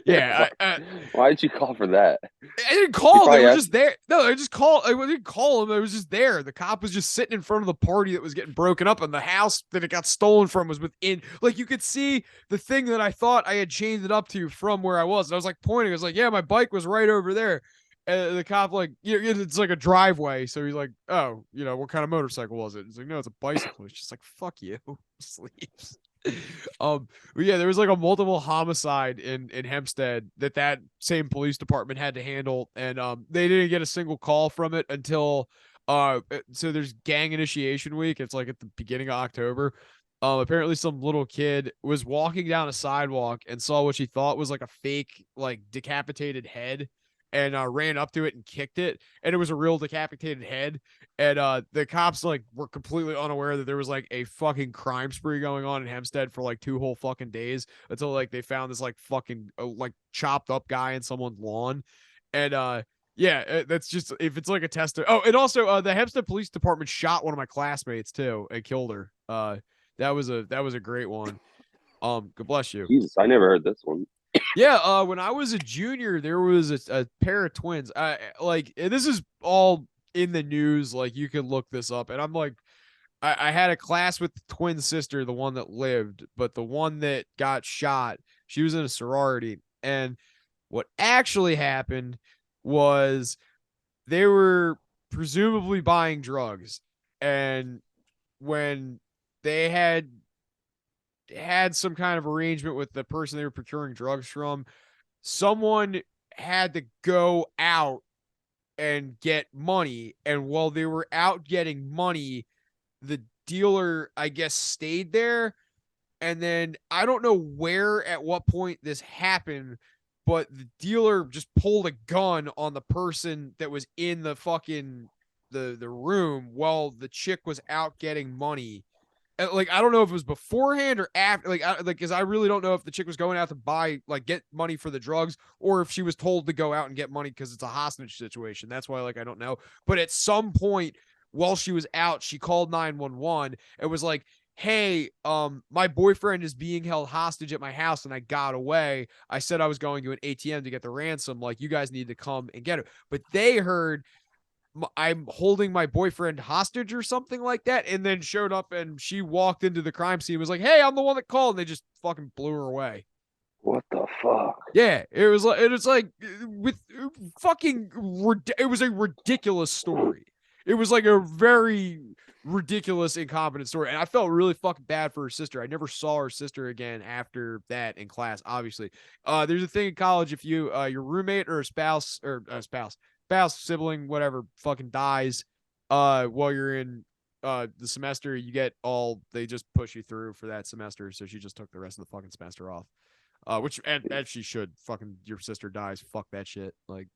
yeah. why did you call for that? I didn't You call. They probably were asked. just there. No, I just called. I didn't call him. I was just there. The cop was just sitting in front of the party that was getting broken up, and the house that it got stolen from was within. Like you could see the thing that I thought I had chained it up to from where I was. And I was like pointing. I was like, "Yeah, my bike was right over there." And the cop like, it's like a driveway. So he's like, "Oh, what kind of motorcycle was it?" He's like, "No, it's a bicycle." It's just like, "Fuck you." Sleeps. But yeah, there was like a multiple homicide in Hempstead that same police department had to handle, and they didn't get a single call from it until so there's gang initiation week. It's like at the beginning of October. Apparently some little kid was walking down a sidewalk and saw what she thought was like a fake like decapitated head, and ran up to it and kicked it, and it was a real decapitated head. And the cops like were completely unaware that there was like a fucking crime spree going on in Hempstead for like 2 whole fucking days until like they found this like fucking like chopped up guy in someone's lawn. And yeah, that's just if it's like a test. Oh, and also the Hempstead Police Department shot one of my classmates too and killed her. That was a great one. God bless you. Jesus, I never heard this one. Yeah, when I was a junior, there was a pair of twins. I like, and this is all in the news. Like, you can look this up. And I'm like, I had a class with the twin sister, the one that lived, but the one that got shot, she was in a sorority. And what actually happened was they were presumably buying drugs. And when they had some kind of arrangement with the person they were procuring drugs from, someone had to go out and get money. And while they were out getting money, the dealer, I guess, stayed there. And then I don't know where at what point this happened, but the dealer just pulled a gun on the person that was in the fucking the room while the chick was out getting money. Like, I don't know if it was beforehand or after, because I really don't know if the chick was going out to buy, like, get money for the drugs, or if she was told to go out and get money because it's a hostage situation. That's why, like, I don't know. But at some point while she was out, she called 911 and was like, "Hey, my boyfriend is being held hostage at my house and I got away. I said I was going to an ATM to get the ransom. Like, you guys need to come and get it." But they heard I'm holding my boyfriend hostage or something like that, and then showed up, and she walked into the crime scene, was like, "Hey, I'm the one that called," and they just fucking blew her away. What the fuck? Yeah, it was like with fucking it was a ridiculous story. It was like a very ridiculous incompetent story, and I felt really fucking bad for her sister. I never saw her sister again after that in class. Obviously, there's a thing in college, if your roommate or a spouse, sibling, whatever, fucking dies, while you're in the semester, you get they just push you through for that semester. So she just took the rest of the fucking semester off. Which and she should. Fucking your sister dies. Fuck that shit. Like,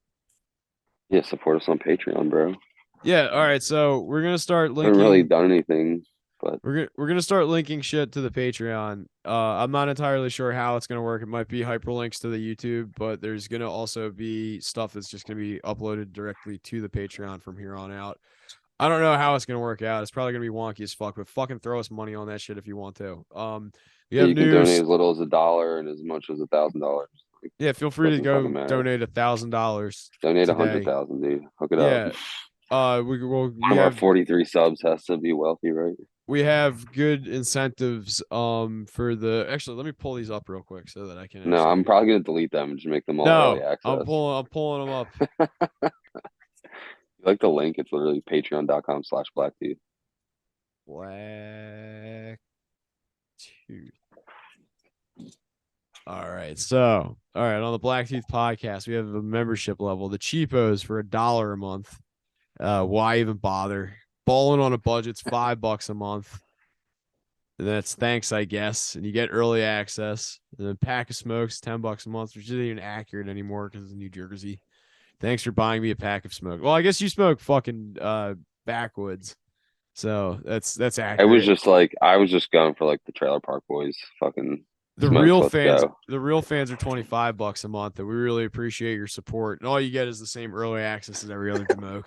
Yeah, support us on Patreon, bro. yeah. All right. So we're gonna start I haven't really linking. done anything, but We're gonna start linking shit to the Patreon. I'm not entirely sure how it's gonna work. It might be hyperlinks to the YouTube, but there's gonna also be stuff that's just gonna be uploaded directly to the Patreon from here on out. I don't know how it's gonna work out. It's probably gonna be wonky as fuck, but fucking throw us money on that shit if you want to. We yeah, have you can donate news. as little as $1 and as much as $1,000. Like, Yeah, feel free to doesn't fucking go matter. donate $1,000 Donate a hundred today. thousand, dude. Hook it up. Yeah. We One of our have 43 subs has to be wealthy, right? good incentives for the actually let me pull these up real quick so that I can No, I'm actually. probably gonna delete them and just make them all early No, access. I'm pulling them up. You like the link? It's literally patreon.com/blacktooth. Black Tooth. All right. So, all right, on the Blacktooth podcast, we have a membership level. The cheapos for $1 a month. Why even bother? Balling on a budget's $5 a month. And that's thanks, I guess. And you get early access. And then pack of smokes, $10 a month, which isn't even accurate anymore because it's New Jersey. Thanks for buying me a pack of smoke. Well, I guess you smoke fucking backwoods. So that's accurate. I was just going for like the Trailer Park Boys fucking smokes. Let's go. The real fans are $25 a month, and we really appreciate your support. And all you get is the same early access as every other Jamoke.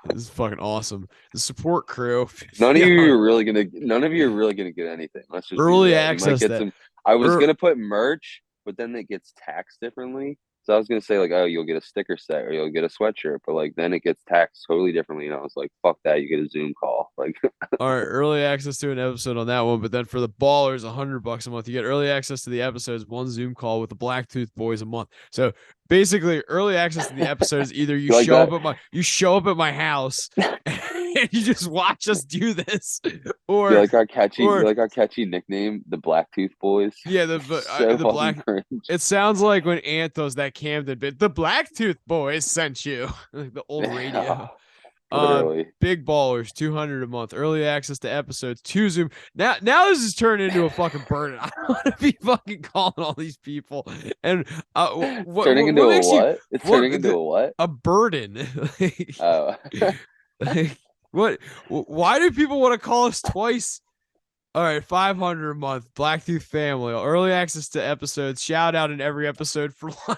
This is fucking awesome. The support crew. None of Yeah. you are really gonna get anything. Let's just be Early real. You might access get that some. I was er, gonna put merch, but then it gets taxed differently. So I was gonna say like, oh, you'll get a sticker set or you'll get a sweatshirt, but like then it gets taxed totally differently. And I was like, fuck that, you get a Zoom call. Like, all right, early access to an episode on that one, but then for the ballers, $100 a month. You get early access to the episodes, one Zoom call with the Blacktooth Boys a month. So basically, early access to the episodes, either you like that? you show up at my house and you just watch us do this, You or like our catchy, you or like our catchy nickname, the Blacktooth Boys. yeah, So the fucking black. cringe. It sounds like when Anthos that Camden bit. The Blacktooth Boys sent you, like the old radio. Literally. Big ballers, 200 a month, early access to episodes, two Zoom. Now this is turning into a fucking burden. I don't want to be fucking calling all these people. And what makes you It's turning into a what? a burden? Oh. Like, what? Why do people want to call us twice? All right, 500 a month, Blacktooth family, early access to episodes, shout out in every episode for life.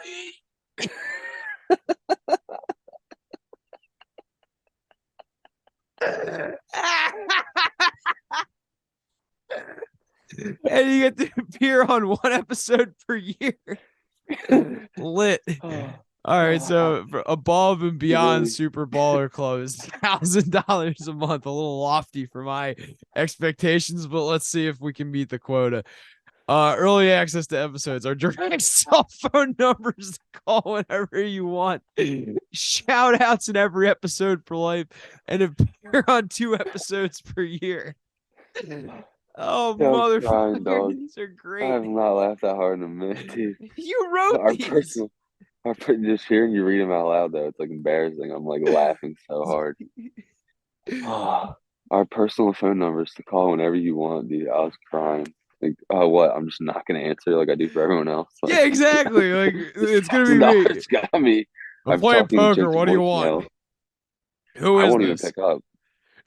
And you get to appear on one episode per year. Lit. All right, so for above and beyond Super Baller Club is $1,000 a month. A little lofty for my expectations, but let's see if we can meet the quota. Early access to episodes, our direct cell phone numbers to call whenever you want. Shout outs in every episode for life, and appear on 2 episodes per year. Oh, Yeah, I'm crying, motherfucker, dog. these are I great. have not laughed that hard in a minute, dude. You wrote these. Just hearing you read them out loud, though, it's like embarrassing. I'm like laughing so hard. Our personal phone numbers to call whenever you want, dude. I was crying. Like, oh, what? I'm just not gonna answer like I do for everyone else. Like, Yeah, exactly. Like it's gonna be me. $1,000 got me. I'm I'm playing talking poker. just What do you want? voicemail. Who I is won't even this? pick up.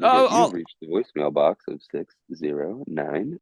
Oh, You've reached the voicemail box of 609.